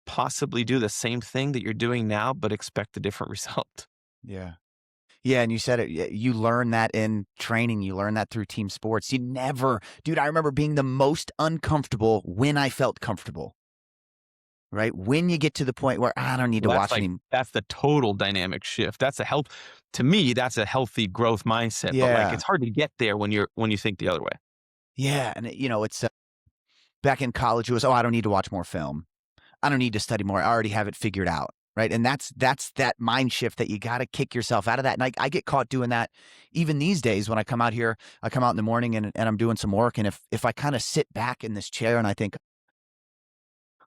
possibly do the same thing that you're doing now, but expect a different result. yeah. Yeah, and you said it. You learn that in training. You learn that through team sports. Dude, I remember being the most uncomfortable when I felt comfortable, right? When you get to the point where I don't need to Well, that's watch like, any. that's the total dynamic shift. To me, that's a healthy growth mindset, but like Yeah. it's hard to get there when you think the other way. Yeah. And, it's back in college, it was, I don't need to watch more film. I don't need to study more. I already have it figured out. Right. And that's that mind shift that you got to kick yourself out of that. And I get caught doing that even these days when I come out here. I come out in the morning and I'm doing some work. And if I kind of sit back in this chair and I think,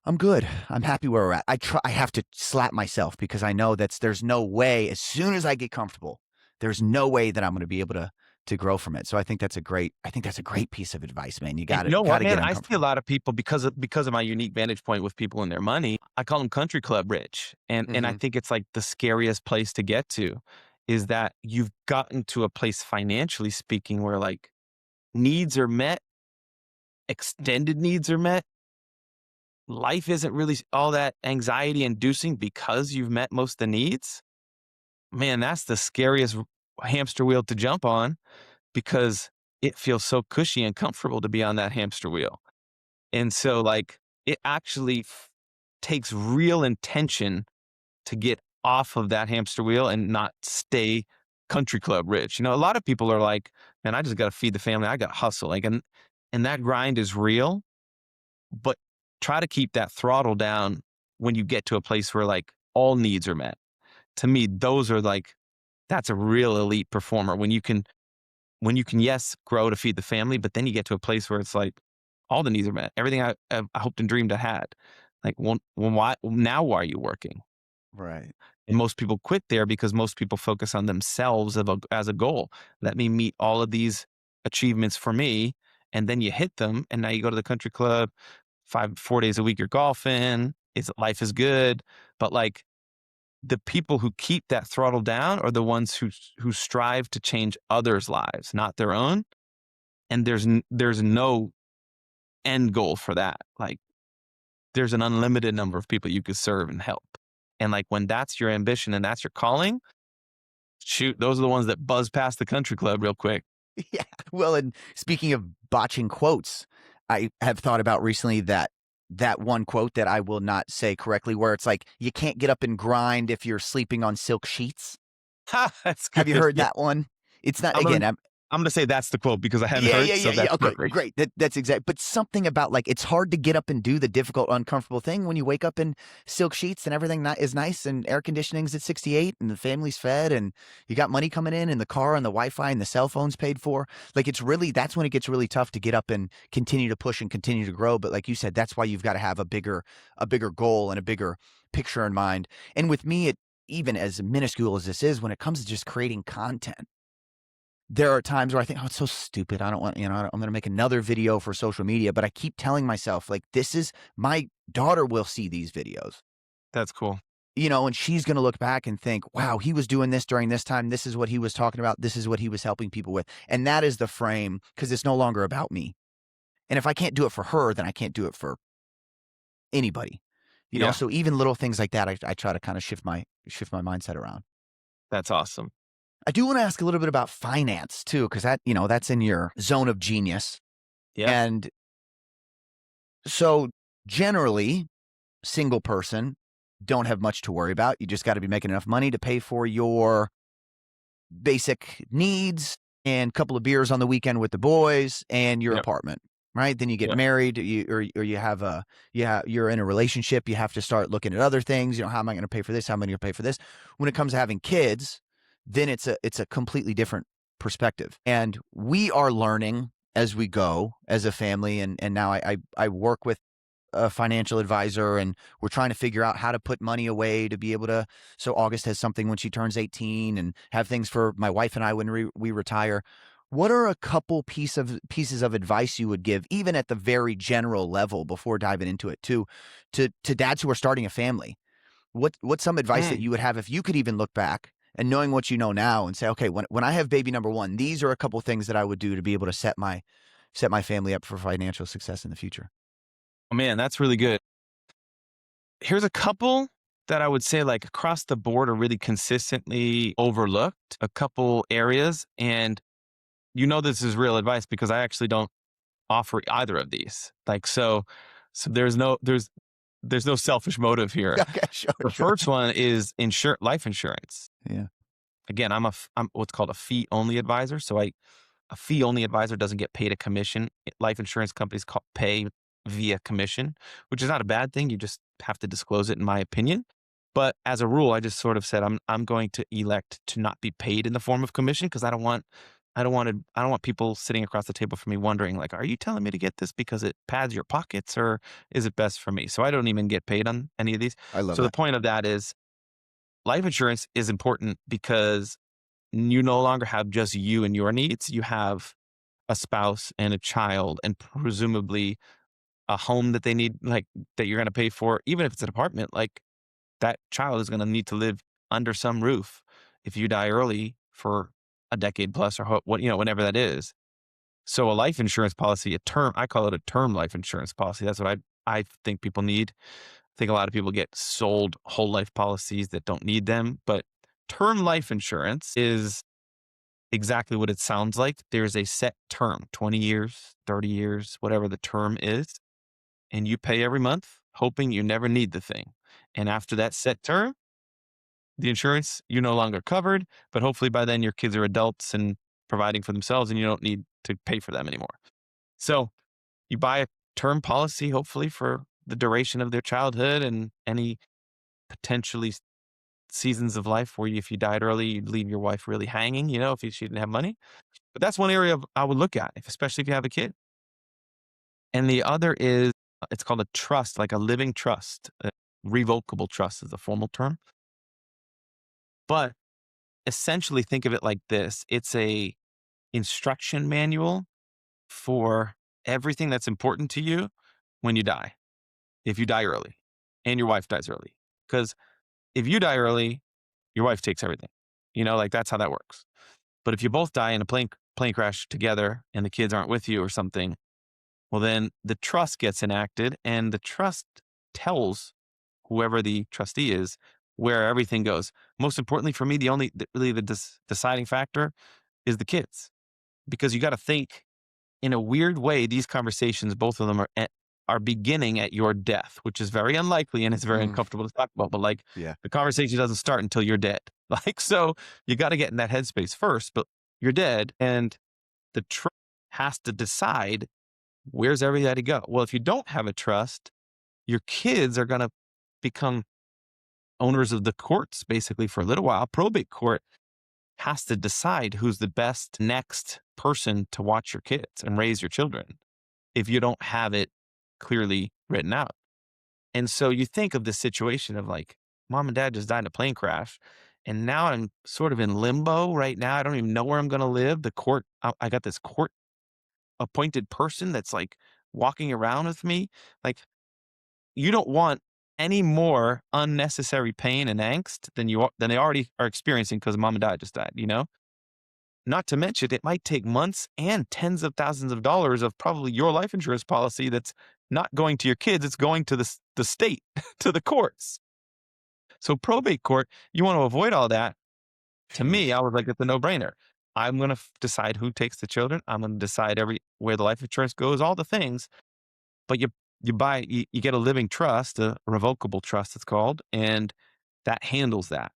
I'm good. I'm happy where we're at. I have to slap myself because I know there's no way, as soon as I get comfortable, there's no way that I'm going to be able to grow from it. So I think that's a great piece of advice, man. You And got you to know got what, to get man? I see a uncomfortable. lot of people because of my unique vantage point with people and their money. I call them country club rich, and I Hmm. think it's like the scariest place to get to, is that you've gotten to a place financially speaking where like needs are met, extended needs are met. Life isn't really all that anxiety inducing because you've met most of the needs. Man, that's the scariest hamster wheel to jump on because it feels so cushy and comfortable to be on that hamster wheel. And so, like, it actually takes real intention to get off of that hamster wheel and not stay country club rich. A lot of people are like, man, I just got to feed the family. I got to hustle. Like, and that grind is real, but try to keep that throttle down when you get to a place where like all needs are met. To me, those are like, that's a real elite performer when you can, yes, grow to feed the family, but then you get to a place where it's like all the needs are met. Everything I hoped and dreamed I had. Like, well, why are you working? Right. And most people quit there because most people focus on themselves as a goal. Let me meet all of these achievements for me. And then you hit them. And now you go to the country club, 4 days a week you're golfing. Life is good. But like the people who keep that throttle down are the ones who strive to change others' lives, not their own. And there's no end goal for that. Like there's an unlimited number of people you could serve and help. And like when that's your ambition and that's your calling, shoot, those are the ones that buzz past the country club real quick. Yeah. Well, and speaking of botching quotes, I have thought about recently that one quote that I will not say correctly, where it's like, you can't get up and grind if you're sleeping on silk sheets. Ha, that's Have you good. heard Yeah. that one? It's not, I'm gonna again, I'm gonna say that's the quote because I hadn't yeah, yeah, heard, yeah, so yeah. that's Okay, perfect. great. That's exact. But something about like it's hard to get up and do the difficult, uncomfortable thing when you wake up in silk sheets and everything is nice and air conditioning's at 68 and the family's fed and you got money coming in and the car and the Wi-Fi and the cell phone's paid for. Like it's really that's when it gets really tough to get up and continue to push and continue to grow. But like you said, that's why you've got to have a bigger goal and a bigger picture in mind. And with me, it even as minuscule as this is, when it comes to just creating content there are times where I think, oh, it's so stupid. I don't want, I'm going to make another video for social media. But I keep telling myself, like, this is my daughter will see these videos, That's cool. and she's going to look back and think, wow, he was doing this during this time. This is what he was talking about. This is what he was helping people with. And that is the frame because it's no longer about me. And if I can't do it for her, then I can't do it for anybody, Yeah, So even little things like that, I try to kind of shift my mindset around. that's awesome. I do want to ask a little bit about finance too, because that's in your zone of genius. Yeah, And so generally, single person don't have much to worry about. You just got to be making enough money to pay for your basic needs and a couple of beers on the weekend with the boys and your yep, apartment, right? Then you get yep. married, or you have you're in a relationship. You have to start looking at other things. How am I going to pay for this? How am I going to pay for this? When it comes to having kids, then it's a completely different perspective. And we are learning as we go as a family. And now I work with a financial advisor and we're trying to figure out how to put money away to be able to, so August has something when she turns 18 and have things for my wife and I when we retire. What are a couple pieces of advice you would give, even at the very general level before diving into it to dads who are starting a family? What's some advice that Mm. you would have if you could even look back and knowing what you know now and say, okay, when I have baby number one, these are a couple things that I would do to be able to set my family up for financial success in the future. Oh man, that's really good. Here's a couple that I would say like across the board are really consistently overlooked, a couple areas. And this is real advice because I actually don't offer either of these. Like so there's no selfish motive here. Okay, sure, The sure. first one is life insurance. Yeah. Again, I'm what's called a fee only advisor. A fee only advisor doesn't get paid a commission. Life insurance companies pay via commission, which is not a bad thing. You just have to disclose it, in my opinion. But as a rule, I just sort of said I'm going to elect to not be paid in the form of commission because I don't want people sitting across the table from me wondering like, are you telling me to get this because it pads your pockets or is it best for me? So I don't even get paid on any of these. I love So the that. point of that is life insurance is important because you no longer have just you and your needs. You have a spouse and a child and presumably a home that they need, like that you're going to pay for, even if it's an apartment, like that child is going to need to live under some roof if you die early for a decade plus or whenever that is. So a life insurance policy, I call it a term life insurance policy. That's what I think people need. I think a lot of people get sold whole life policies that don't need them, but term life insurance is exactly what it sounds like. There's a set term, 20 years, 30 years, whatever the term is, and you pay every month hoping you never need the thing. And after that set term, the insurance, you're no longer covered, but hopefully by then your kids are adults and providing for themselves and you don't need to pay for them anymore. So you buy a term policy, hopefully for the duration of their childhood and any potentially seasons of life where if you died early, you'd leave your wife really hanging, if she didn't have money. But that's one area I would look at, especially if you have a kid. And the other is, it's called a trust, like a living trust. Revocable trust is the formal term. But essentially think of it like this. It's a instruction manual for everything that's important to you when you die. if you die early and your wife dies early. Because if you die early, your wife takes everything. Like that's how that works. But if you both die in a plane crash together and the kids aren't with you or something, well, then the trust gets enacted and the trust tells whoever the trustee is where everything goes. Most importantly for me, really the deciding factor is the kids, because you got to think in a weird way, these conversations, both of them are beginning at your death, which is very unlikely and it's very Mm, uncomfortable to talk about. But like yeah. the conversation doesn't start until you're dead. Like, so you got to get in that headspace first, but you're dead and the trust has to decide where's everybody go. Well, if you don't have a trust, your kids are going to become owners of the courts basically for a little while. Probate court has to decide who's the best next person to watch your kids and raise your children if you don't have it clearly written out. And so you think of the situation of like, mom and dad just died in a plane crash. And now I'm sort of in limbo right now. I don't even know where I'm going to live. I got this court appointed person that's like walking around with me. Like, you don't want any more unnecessary pain and angst than they already are experiencing because mom and dad just died. Not to mention, it might take months and tens of thousands of dollars of probably your life insurance policy that's not going to your kids, it's going to the state, to the courts. So probate court, you want to avoid all that. To me, I Sheesh. was like, it's a no-brainer. I'm going to decide who takes the children. I'm going to decide where the life insurance goes, all the things. But you get a living trust, a revocable trust, it's called, and that handles that.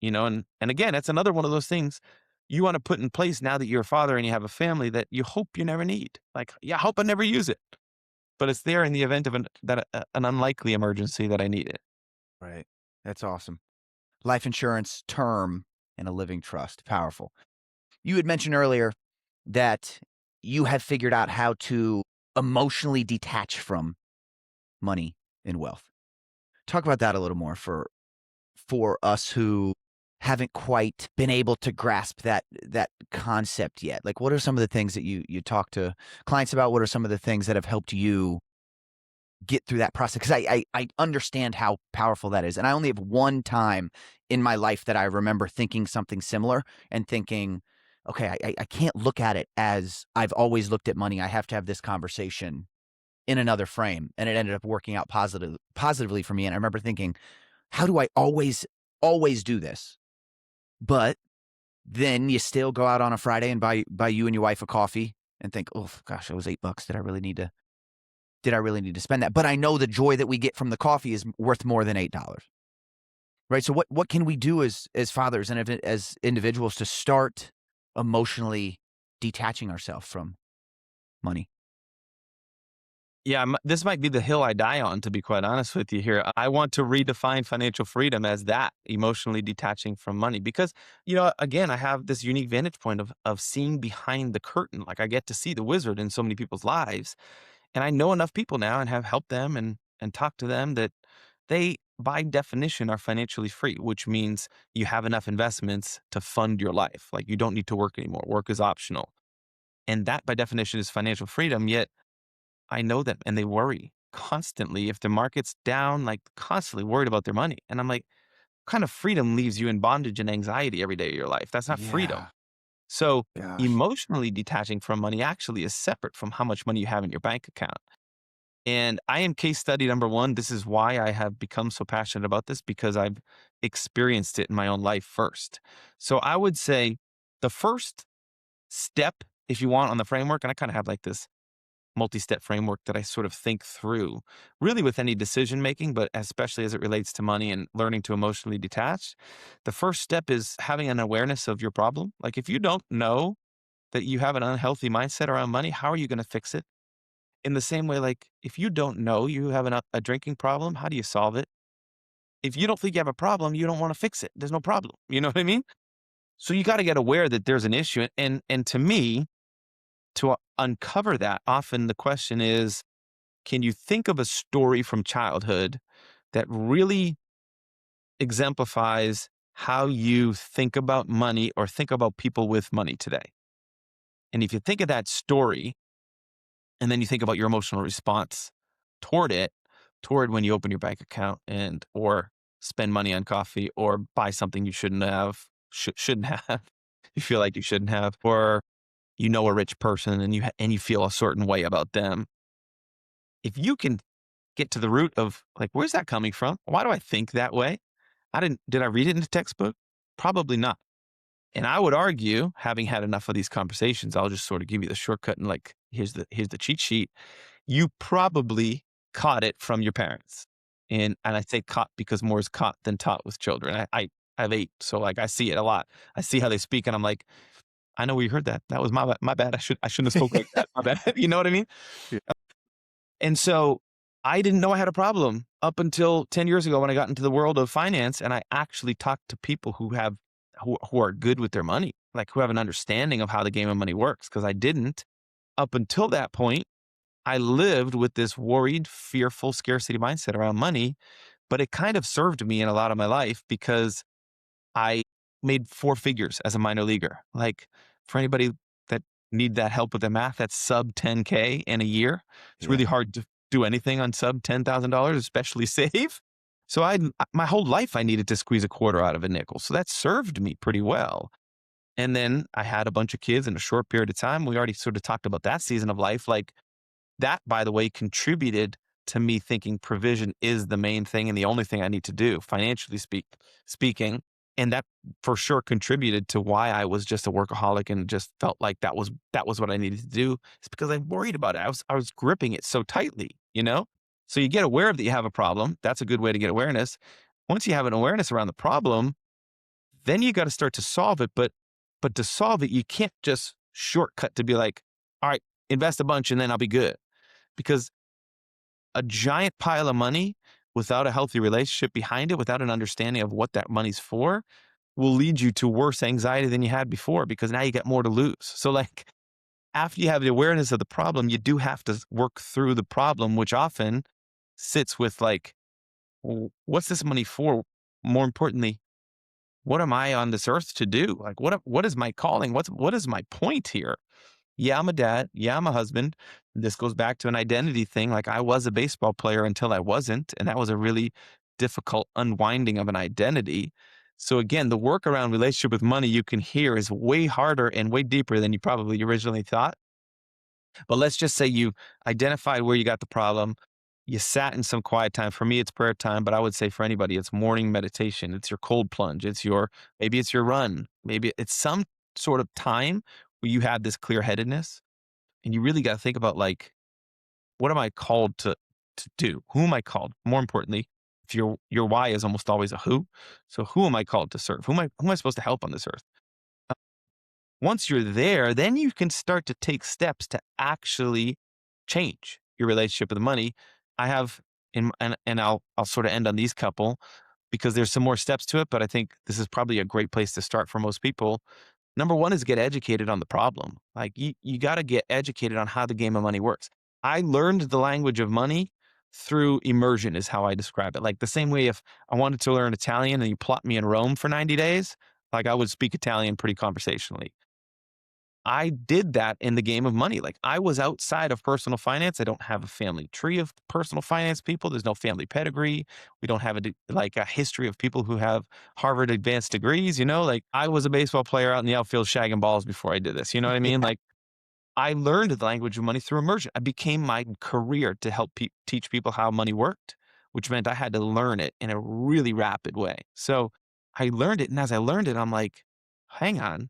And again, it's another one of those things you want to put in place now that you're a father and you have a family that you hope you never need. Like, yeah, I hope I never use it, but it's there in the event of an unlikely emergency that I need it. Right. That's awesome. Life insurance, term, and a living trust. Powerful. You had mentioned earlier that you have figured out how to emotionally detach from money and wealth. Talk about that a little more for us who haven't quite been able to grasp that concept yet. Like, what are some of the things that you talk to clients about? What are some of the things that have helped you get through that process? Because I understand how powerful that is, and I only have one time in my life that I remember thinking something similar and thinking, okay, I can't look at it as I've always looked at money. I have to have this conversation in another frame, and it ended up working out positively for me. And I remember thinking, how do I always do this? But then you still go out on a Friday and buy you and your wife a coffee and think, oh gosh, it was $8. Did I really need to spend that? But I know the joy that we get from the coffee is worth more than $8. Right. So what can we do as fathers and as individuals to start emotionally detaching ourselves from money? Yeah, this might be the hill I die on, to be quite honest with you here. I want to redefine financial freedom as that, emotionally detaching from money. Because, again, I have this unique vantage point of seeing behind the curtain. Like, I get to see the wizard in so many people's lives. And I know enough people now and have helped them and talked to them that they, by definition, are financially free, which means you have enough investments to fund your life. Like, you don't need to work anymore. Work is optional. And that, by definition, is financial freedom. Yet, I know them and they worry constantly if the market's down, like constantly worried about their money. And I'm like, what kind of freedom leaves you in bondage and anxiety every day of your life? That's not freedom. Yeah. So Gosh. emotionally detaching from money actually is separate from how much money you have in your bank account. And I am case study number one. This is why I have become so passionate about this, because I've experienced it in my own life first. So I would say the first step, if you want, on the framework, and I kind of have like this multi-step framework that I sort of think through really with any decision making, but especially as it relates to money and learning to emotionally detach. The first step is having an awareness of your problem. Like, if you don't know that you have an unhealthy mindset around money, how are you going to fix it? In the same way, like, if you don't know you have a drinking problem, how do you solve it? If you don't think you have a problem, you don't want to fix it. There's no problem. You know what I mean? So you got to get aware that there's an issue. And to me, to uncover that, often the question is, can you think of a story from childhood that really exemplifies how you think about money or think about people with money today? And if you think of that story and then you think about your emotional response toward it, toward when you open your bank account and or spend money on coffee or buy something you shouldn't have, shouldn't have, you feel like you shouldn't have, or you know a rich person and and you feel a certain way about them. If you can get to the root of like, where's that coming from? Why do I think that way? Did I read it in the textbook? Probably not. And I would argue, having had enough of these conversations, I'll just sort of give you the shortcut and like, here's the cheat sheet. You probably caught it from your parents. And I say caught because more is caught than taught with children. I have 8, so like I see it a lot. I see how they speak, and I'm like, I know where you heard that. That was my bad. I shouldn't have spoke like that. My bad. You know what I mean? Yeah. And so I didn't know I had a problem up until 10 years ago when I got into the world of finance and I actually talked to people who are good with their money, like who have an understanding of how the game of money works. Cause I didn't up until that point. I lived with this worried, fearful scarcity mindset around money, but it kind of served me in a lot of my life because I made 4 figures as a minor leaguer. Like, for anybody that need that help with the math, that's sub 10K in a year. It's Yeah. really hard to do anything on sub $10,000, especially save. So my whole life, I needed to squeeze a quarter out of a nickel. So that served me pretty well. And then I had a bunch of kids in a short period of time. We already sort of talked about that season of life. Like, that, by the way, contributed to me thinking provision is the main thing and the only thing I need to do, financially speaking. And that for sure contributed to why I was just a workaholic and just felt like that was what I needed to do. It's because I worried about it. I was gripping it so tightly, you know? So you get aware of that you have a problem. That's a good way to get awareness. Once you have an awareness around the problem, then you got to start to solve it. But to solve it, you can't just shortcut to be like, all right, invest a bunch and then I'll be good because a giant pile of money without a healthy relationship behind it, without an understanding of what that money's for, will lead you to worse anxiety than you had before because now you got more to lose. So, like, after you have the awareness of the problem, you do have to work through the problem, which often sits with, like, what's this money for? More importantly, what am I on this earth to do? Like, what is my calling? What is my point here? Yeah, I'm a dad. Yeah, I'm a husband. This goes back to an identity thing. Like I was a baseball player until I wasn't. And that was a really difficult unwinding of an identity. So again, the work around relationship with money you can hear is way harder and way deeper than you probably originally thought. But let's just say you identified where you got the problem. You sat in some quiet time. For me, it's prayer time, but I would say for anybody, it's morning meditation. It's your cold plunge. Maybe it's your run. Maybe it's some sort of time where you have this clear headedness and you really got to think about like, what am I called to do? Who am I called? More importantly, if your why is almost always a who. So who am I called to serve? Who am I supposed to help on this earth? Once you're there, then you can start to take steps to actually change your relationship with money. I have and I'll sort of end on these couple because there's some more steps to it, but I think this is probably a great place to start for most people. Number 1 is get educated on the problem. Like you got to get educated on how the game of money works. I learned the language of money through immersion is how I describe it. Like the same way if I wanted to learn Italian and you plot me in Rome for 90 days, like I would speak Italian pretty conversationally. I did that in the game of money. Like I was outside of personal finance. I don't have a family tree of personal finance people. There's no family pedigree. We don't have like a history of people who have Harvard advanced degrees, like I was a baseball player out in the outfield shagging balls before I did this. You know what I mean? Like I learned the language of money through immersion. I became my career to help teach people how money worked, which meant I had to learn it in a really rapid way. So I learned it. And as I learned it, I'm like, hang on.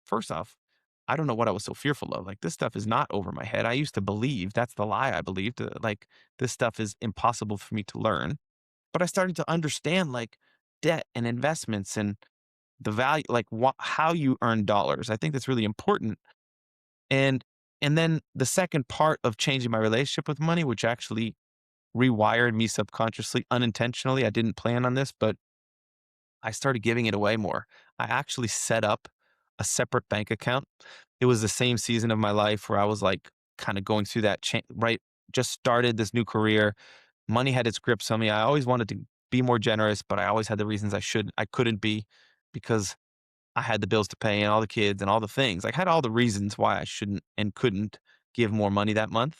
First off, I don't know what I was so fearful of. Like this stuff is not over my head. I used to believe that's the lie I believed. Like this stuff is impossible for me to learn. But I started to understand like debt and investments and the value, like how you earn dollars. I think that's really important. And and then the second part of changing my relationship with money, which actually rewired me subconsciously, unintentionally. I didn't plan on this, but I started giving it away more. I actually set up a separate bank account. It was the same season of my life where I was like kind of going through that right? Just started this new career. Money had its grips on me. I always wanted to be more generous, but I always had the reasons I couldn't be because I had the bills to pay and all the kids and all the things. Like, I had all the reasons why I shouldn't and couldn't give more money that month.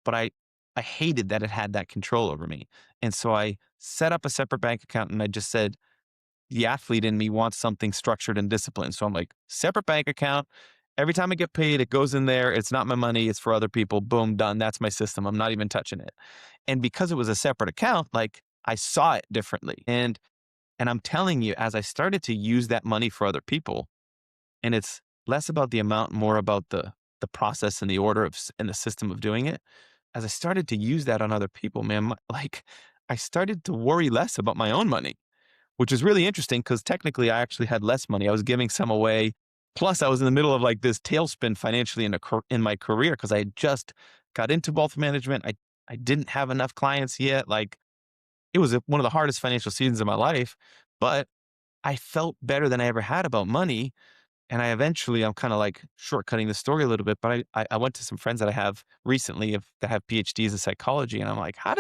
But I hated that it had that control over me. And so I set up a separate bank account and I just said, the athlete in me wants something structured and disciplined. So I'm like, separate bank account. Every time I get paid, it goes in there. It's not my money. It's for other people. Boom, done. That's my system. I'm not even touching it. And because it was a separate account, like I saw it differently. And I'm telling you, as I started to use that money for other people, and it's less about the amount, more about the process and the order and the system of doing it. As I started to use that on other people, man, like I started to worry less about my own money, which is really interesting because technically I actually had less money. I was giving some away. Plus, I was in the middle of like this tailspin financially in my career because I had just got into wealth management. I didn't have enough clients yet. Like it was one of the hardest financial seasons of my life, but I felt better than I ever had about money. And I'm kind of like shortcutting the story a little bit, but I went to some friends that I have recently that have PhDs in psychology. And I'm like, how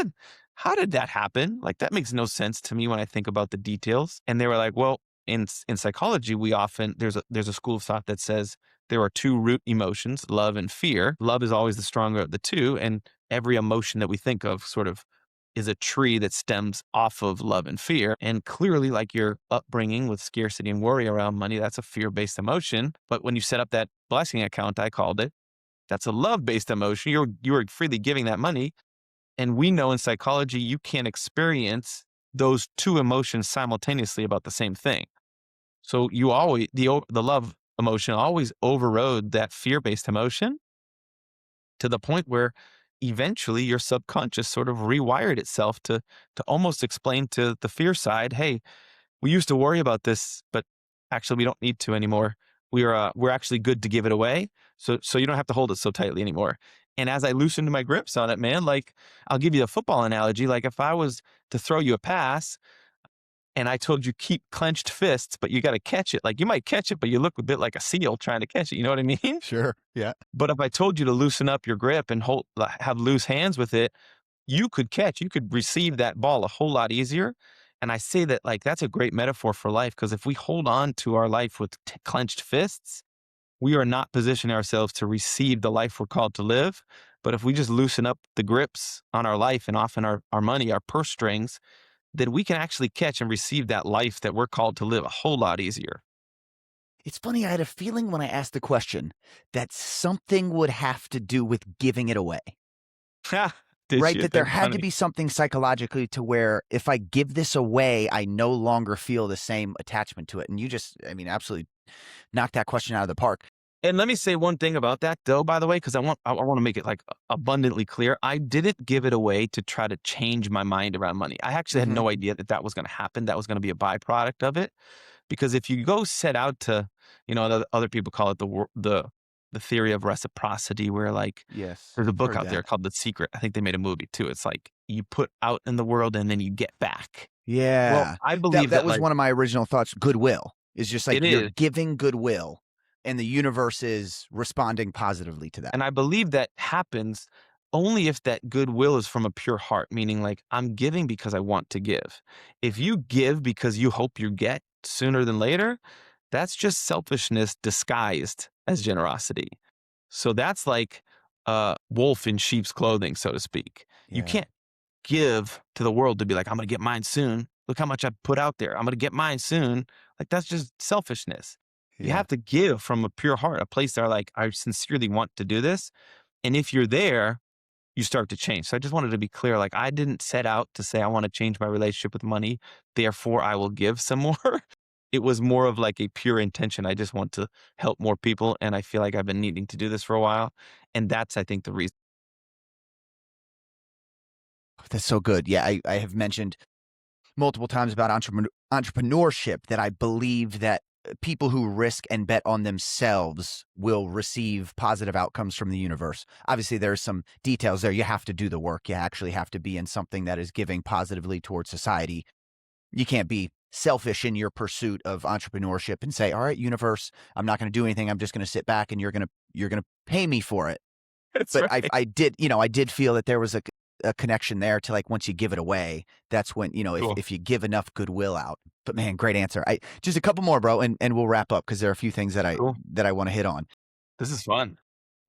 did that happen? Like, that makes no sense to me when I think about the details. And they were like, well, in psychology, we often, there's a school of thought that says there are two root emotions, love and fear. Love is always the stronger of the two. And every emotion that we think of sort of is a tree that stems off of love and fear. And clearly, like your upbringing with scarcity and worry around money, that's a fear based emotion. But when you set up that blessing account, I called it, that's a love based emotion. You're freely giving that money. And we know in psychology, you can't experience those two emotions simultaneously about the same thing. So you always, the love emotion always overrode that fear based emotion to the point where eventually your subconscious sort of rewired itself to almost explain to the fear side, hey, we used to worry about this, but actually we don't need to anymore. We're actually good to give it away. So you don't have to hold it so tightly anymore. And as I loosened my grips on it, man, like I'll give you a football analogy. Like if I was to throw you a pass and I told you keep clenched fists, but you got to catch it. Like you might catch it, but you look a bit like a seal trying to catch it. You know what I mean? Sure. Yeah. But if I told you to loosen up your grip and have loose hands with it, you could receive that ball a whole lot easier. And I say that like that's a great metaphor for life because if we hold on to our life with clenched fists, we are not positioning ourselves to receive the life we're called to live. But if we just loosen up the grips on our life and often our money, our purse strings, then we can actually catch and receive that life that we're called to live a whole lot easier. It's funny. I had a feeling when I asked the question that something would have to do with giving it away, Ha! Did right? you? That there That's had to funny. be something psychologically to where if I give this away, I no longer feel the same attachment to it. And you just, I mean, absolutely knocked that question out of the park. And let me say one thing about that though, by the way, because I want to make it like abundantly clear. I didn't give it away to try to change my mind around money. I actually had Hmm. no idea that that was going to happen. That was going to be a byproduct of it. Because if you go set out to, other people call it the theory of reciprocity, where like Yes. there's a I've book heard out there that. called The Secret. I think they made a movie too. It's like you put out in the world and then you get back. Well, Yeah. I That believe that that was like one of my original thoughts. Goodwill is just like it you're is. giving goodwill and the universe is responding positively to that. And I believe that happens only if that goodwill is from a pure heart, meaning like I'm giving because I want to give. If you give because you hope you get sooner than later, that's just selfishness disguised as generosity. So that's like a wolf in sheep's clothing, so to speak. You Yeah. can't give to the world to be like, I'm going to get mine soon. Look how much I put out there. I'm going to get mine soon. Like that's just selfishness. You Yeah. have to give from a pure heart, a place that are like, I sincerely want to do this. And if you're there, you start to change. So I just wanted to be clear. Like I didn't set out to say, I want to change my relationship with money. Therefore, I will give some more. It was more of like a pure intention. I just want to help more people. And I feel like I've been needing to do this for a while. And that's, I think, the reason. That's so good. Yeah. I have mentioned multiple times about entrepreneurship that I believe that people who risk and bet on themselves will receive positive outcomes from the universe. Obviously, there's some details there. You have to do the work. You actually have to be in something that is giving positively towards society. You can't be selfish in your pursuit of entrepreneurship and say, "All right, universe, I'm not going to do anything. I'm just going to sit back and you're going to pay me for it." That's But right. I did feel that there was a connection there to like once you give it away, that's when, Cool. if you give enough goodwill out. But man, great answer. I just a couple more, bro, and we'll wrap up because there are a few things Cool. that I want to hit on. This is fun.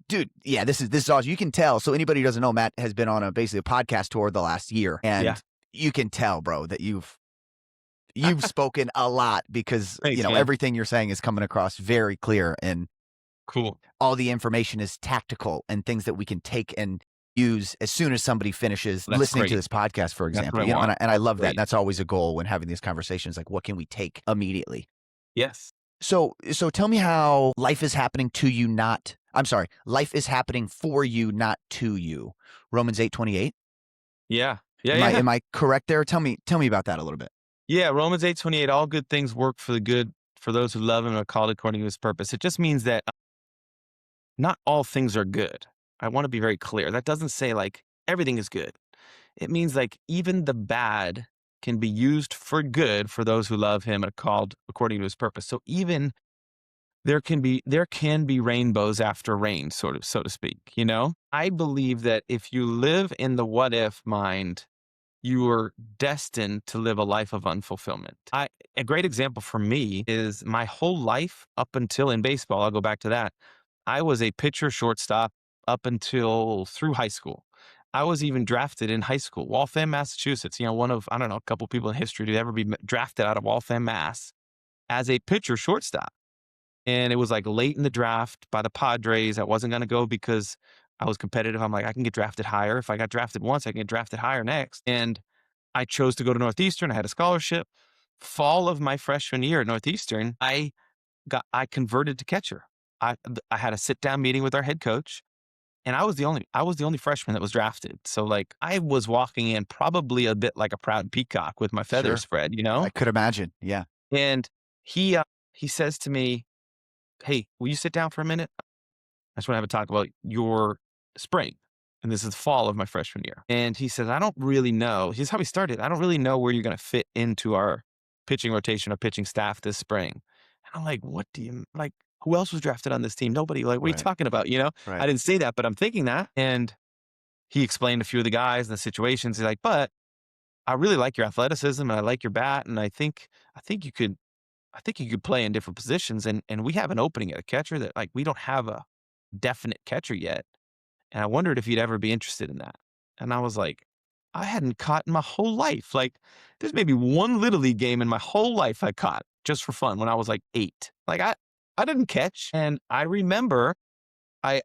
Dude, yeah, this is awesome. You can tell. So anybody who doesn't know, Matt has been on basically a podcast tour the last year, Yeah. and you can tell, bro, that you've spoken a lot because Thanks, man. everything you're saying is coming across very clear, and Cool. all the information is tactical and things that we can take and use as soon as somebody finishes That's listening to great. this podcast, for That's what example. I want. And I That's love that. And great. that's always a goal when having these conversations. Like, what can we take immediately? Yes. So tell me how life is happening to you, not. I'm sorry, life is happening for you, not to you. Romans 8:28. Yeah. Yeah. Am I Yeah. am I correct there? Tell me about that a little bit. Yeah. Romans 8:28. All good things work for the good for those who love him and are called according to his purpose. It just means that not all things are good. I want to be very clear. That doesn't say like everything is good. It means like even the bad can be used for good for those who love him and are called according to his purpose. So even there can be rainbows after rain, sort of, so to speak, you know? I believe that if you live in the what if mind, you are destined to live a life of unfulfillment. A great example for me is my whole life up until in baseball, I'll go back to that. I was a pitcher shortstop up until through high school. I was even drafted in high school, Waltham, Massachusetts. One of, I don't know, a couple people in history to ever be drafted out of Waltham, Mass as a pitcher shortstop. And it was like late in the draft by the Padres. I wasn't going to go because I was competitive. I'm like, I can get drafted higher. If I got drafted once, I can get drafted higher next. And I chose to go to Northeastern. I had a scholarship. Fall of my freshman year at Northeastern, I converted to catcher. I had a sit down meeting with our head coach, and I was the only freshman that was drafted. So like I was walking in probably a bit like a proud peacock with my feathers Sure, spread, you know? I could imagine. Yeah, And he says to me, "Hey, will you sit down for a minute? I just want to have a talk about your spring." And this is fall of my freshman year. And he says, "I don't really know." Here's how he started. "I don't really know where you're going to fit into our pitching rotation or pitching staff this spring." And I'm like, "What do you like? Who else was drafted on this team? Nobody. Like, what are you right, talking about?" I right. didn't say that, but I'm thinking that. And he explained a few of the guys and the situations. He's like, "But I really like your athleticism and I like your bat. And I think you could play in different positions. And we have an opening at a catcher that like we don't have a definite catcher yet. And I wondered if you'd ever be interested in that." And I was like, I hadn't caught in my whole life. Like, there's maybe one Little League game in my whole life I caught just for fun when I was like 8. Like, I didn't catch. And I remember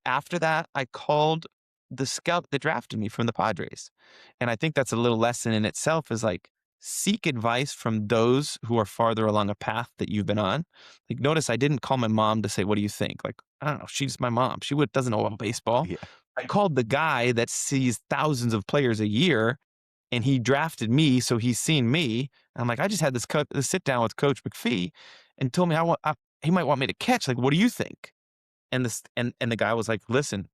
after that, I called the scout that drafted me from the Padres. And I think that's a little lesson in itself is like, seek advice from those who are farther along a path that you've been on. Like, notice I didn't call my mom to say, "What do you think?" Like, I don't know. She's my mom. Doesn't know about baseball. Yeah, I called the guy that sees thousands of players a year and he drafted me. So he's seen me. I'm like, I just had this sit down with Coach McPhee and told me he might want me to catch. Like, what do you think? And the guy was like, "Listen,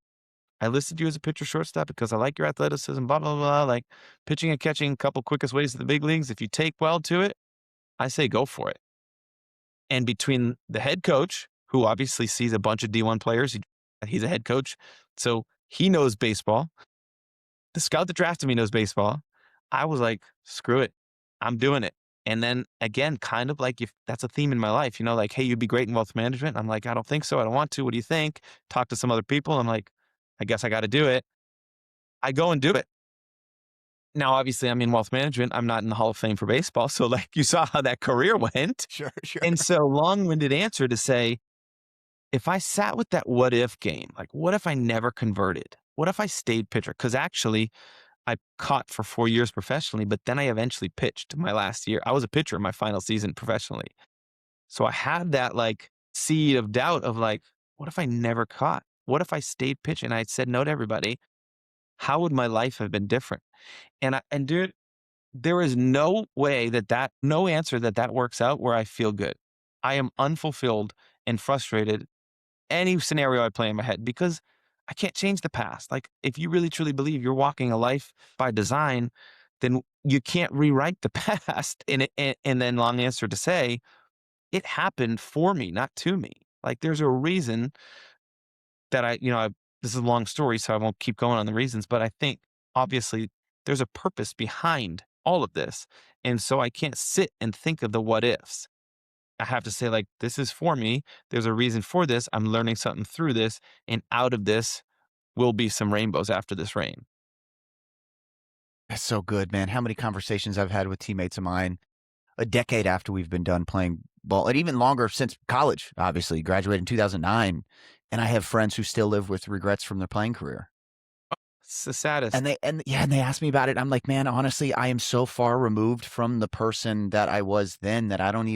I listed you as a pitcher shortstop because I like your athleticism, blah, blah, blah. Like pitching and catching, couple quickest ways to the big leagues. If you take well to it, I say go for it." And between the head coach, who obviously sees a bunch of D1 players, he's a head coach, so he knows baseball. The scout that drafted me knows baseball. I was like, screw it. I'm doing it. And then again, kind of like if that's a theme in my life, like, "Hey, you'd be great in wealth management." I'm like, "I don't think so. I don't want to. What do you think?" Talk to some other people. I'm like, I guess I got to do it. I go and do it. Now, obviously, I'm in wealth management. I'm not in the Hall of Fame for baseball. So, like, you saw how that career went. sure, sure. And so, long winded answer to say, if I sat with that what if game, like, what if I never converted? What if I stayed pitcher? Because actually, I caught for 4 years professionally, but then I eventually pitched my last year. I was a pitcher in my final season professionally. So, I had that like seed of doubt of like, what if I never caught? What if I stayed pitching? I said no to everybody. How would my life have been different? And dude, there is no way no answer that works out where I feel good. I am unfulfilled and frustrated any scenario I play in my head because I can't change the past. Like, if you really truly believe you're walking a life by design, then you can't rewrite the past. And then long answer to say, it happened for me, not to me. Like, there's a reason that this is a long story, so I won't keep going on the reasons, but I think obviously there's a purpose behind all of this. And so I can't sit and think of the what ifs. I have to say, like, this is for me. There's a reason for this. I'm learning something through this. And out of this will be some rainbows after this rain. That's so good, man. How many conversations I've had with teammates of mine a decade after we've been done playing ball, and even longer since college, obviously, graduated in 2009. And I have friends who still live with regrets from their playing career. It's the saddest. And they ask me about it. I'm like, man, honestly, I am so far removed from the person that I was then that I don't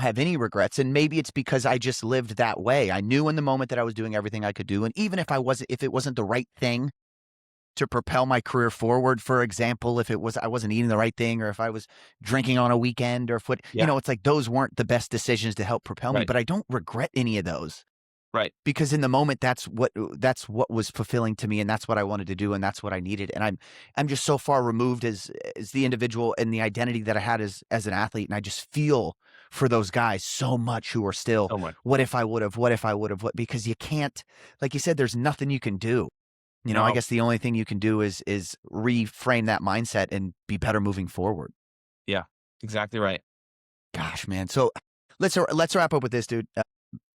have any regrets. And maybe it's because I just lived that way. I knew in the moment that I was doing everything I could do. And even if it wasn't the right thing to propel my career forward, for example, if it was I wasn't eating the right thing, or if I was drinking on a weekend, or if Yeah. it's like those weren't the best decisions to help propel me. Right. But I don't regret any of those, Right. because in the moment that's what was fulfilling to me, and that's what I wanted to do, and that's what I needed. And I'm just so far removed as the individual and the identity that I had as an athlete, and I just feel for those guys so much who are still, So much. what if I would have, what if I would have, what, because you can't, like you said, there's nothing you can do. I No. guess the only thing you can do is reframe that mindset and be better moving forward. Yeah. Exactly right. Gosh, man. So let's wrap up with this, dude.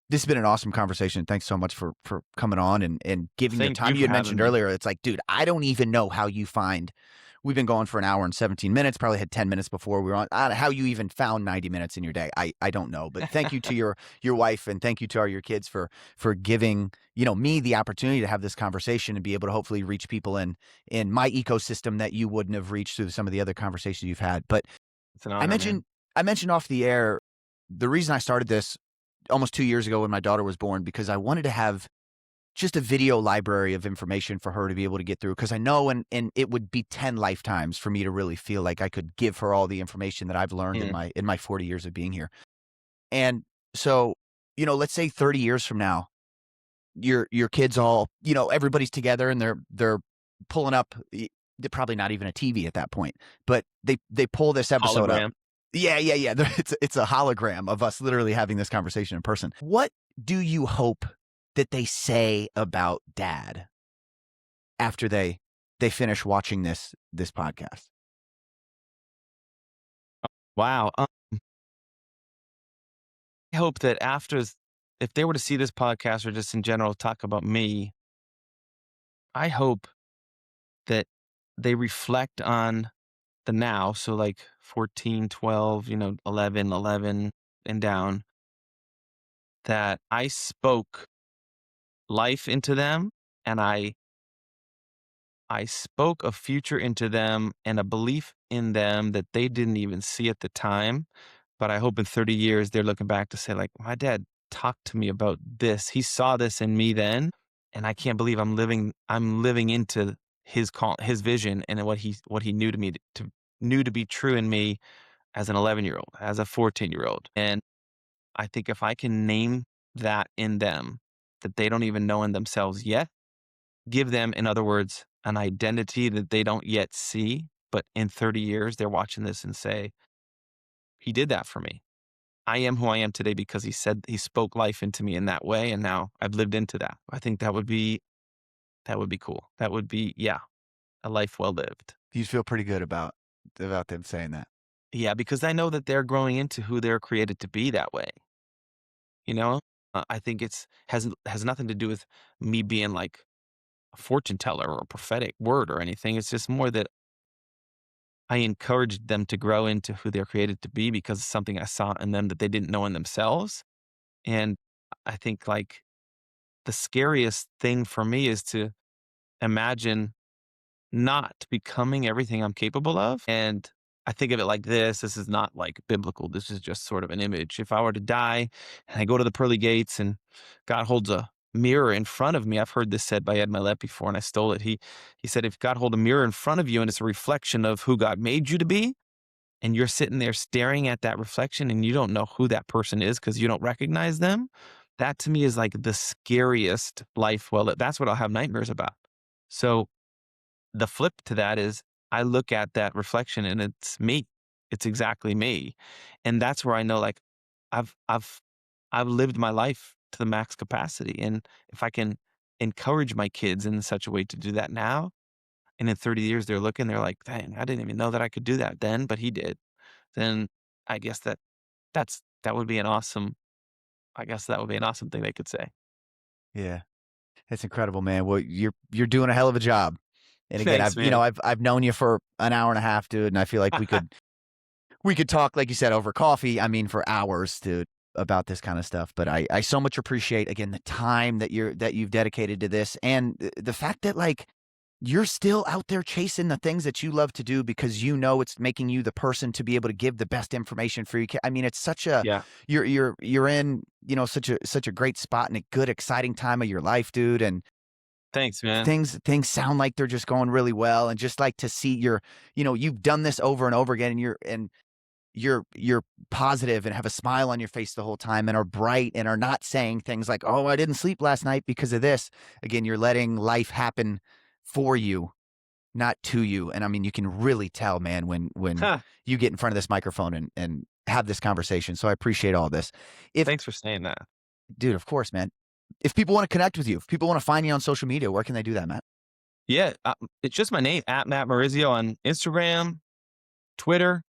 This has been an awesome conversation. Thanks so much for coming on and giving your Thank time. you You for had having mentioned me. earlier, it's like, dude, I don't even know how you find. We've been going for an hour and 17 minutes. Probably had 10 minutes before we were on. How you even found 90 minutes in your day, I don't know. But thank you to your wife, and thank you to all your kids for giving me the opportunity to have this conversation and be able to hopefully reach people in my ecosystem that you wouldn't have reached through some of the other conversations you've had. But It's an I honor, man. mentioned I mentioned off the air the reason I started this almost 2 years ago when my daughter was born, because I wanted to have just a video library of information for her to be able to get through. Because I know, and it would be 10 lifetimes for me to really feel like I could give her all the information that I've learned in Mm. my 40 years of being here. And so, let's say 30 years from now, your kids all, everybody's together, and they're pulling up. They're probably not even a TV at that point, but they pull this episode up. Hologram. Yeah, yeah, yeah. It's a hologram of us literally having this conversation in person. What do you hope that they say about dad after they finish watching this podcast? Wow. I hope that if they were to see this podcast or just in general talk about me, I hope that they reflect on the now. So like 14, 12, 11, 11 and down, that I spoke life into them, and I spoke a future into them and a belief in them that they didn't even see at the time. But I hope in 30 years they're looking back to say, like, my dad talked to me about this. He saw this in me then. And I can't believe I'm living into his vision and what he knew to me knew to be true in me as an 11-year-old, as a 14-year-old. And I think if I can name that in them that they don't even know in themselves yet, give them, in other words, an identity that they don't yet see, but in 30 years, they're watching this and say, he did that for me. I am who I am today because he spoke life into me in that way. And now I've lived into that. I think that would be cool. That would be, yeah, a life well lived. You feel pretty good about them saying that. Yeah, because I know that they're growing into who they're created to be that way. You know, I think has nothing to do with me being like a fortune teller or a prophetic word or anything. It's just more that I encouraged them to grow into who they're created to be because of something I saw in them that they didn't know in themselves. And I think like the scariest thing for me is to imagine not becoming everything I'm capable of. And I think of it like this is not like biblical. This is just sort of an image. If I were to die and I go to the pearly gates and God holds a mirror in front of me, I've heard this said by Ed Milet before and I stole it. He said, if God hold a mirror in front of you and it's a reflection of who God made you to be, and you're sitting there staring at that reflection and you don't know who that person is because you don't recognize them, that to me is like the scariest life. Well, that's what I'll have nightmares about. So the flip to that is I look at that reflection and it's me. It's exactly me. And that's where I know like I've I've I've lived my life to the max capacity. And if I can encourage my kids in such a way to do that now, and in 30 years they're looking, they're like, dang, I didn't even know that I could do that then, but he did. Then I guess that would be an awesome I guess that would be an awesome thing they could say. Yeah. It's incredible, man. Well, you're doing a hell of a job. And again, Thanks, I've you know, man. I've known you for an hour and a half, dude, and I feel like we could talk, like you said, over coffee. I mean, for hours, dude, about this kind of stuff. But I so much appreciate again the time that you've dedicated to this, and the fact that like you're still out there chasing the things that you love to do because you know it's making you the person to be able to give the best information for you. I mean, it's such a Yeah. you're in such a great spot and a good exciting time of your life, dude, and Thanks, man. things sound like they're just going really well, and just like to see you've done this over and over again, and you're positive and have a smile on your face the whole time and are bright and are not saying things like, "Oh, I didn't sleep last night because of this." Again, you're letting life happen for you, not to you. And I mean, you can really tell, man, when Huh. you get in front of this microphone and have this conversation. So I appreciate all this. If Thanks for saying that. Dude, of course, man. If people want to connect with you, if people want to find you on social media, where can they do that, Matt? Yeah, it's just my name, at Matt Morizio on Instagram, Twitter,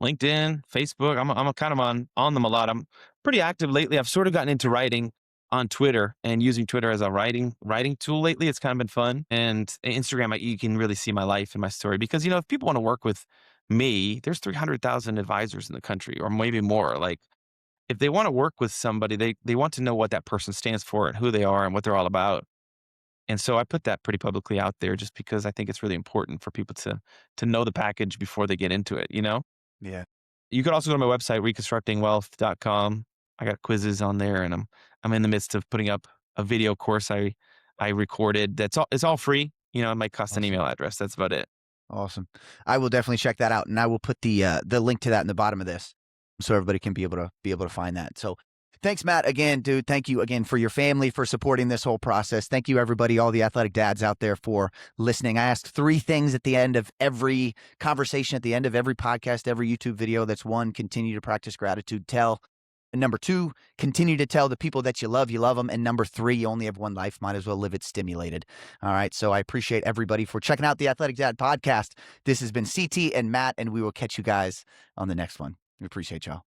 LinkedIn, Facebook. I'm kind of on them a lot. I'm pretty active lately. I've sort of gotten into writing on Twitter and using Twitter as a writing tool lately. It's kind of been fun. And Instagram, you can really see my life and my story because if people want to work with me, there's 300,000 advisors in the country, or maybe more. Like if they want to work with somebody, they want to know what that person stands for and who they are and what they're all about. And so I put that pretty publicly out there just because I think it's really important for people to know the package before they get into it. Yeah. You could also go to my website, reconstructingwealth.com. I got quizzes on there, and I'm in the midst of putting up a video course I recorded. It's all free. It might cost an Awesome. email address. That's about it. Awesome. I will definitely check that out, and I will put the link to that in the bottom of this, so everybody can be able to find that. So, thanks, Matt. Again, dude. Thank you again for your family for supporting this whole process. Thank you, everybody, all the athletic dads out there for listening. I ask three things at the end of every conversation, at the end of every podcast, every YouTube video. That's one: continue to practice gratitude. Tell. And number two, continue to tell the people that you love them. And number three, you only have one life. Might as well live it stimulated. All right. So I appreciate everybody for checking out the Athletic Dad podcast. This has been CT and Matt, and we will catch you guys on the next one. We appreciate y'all.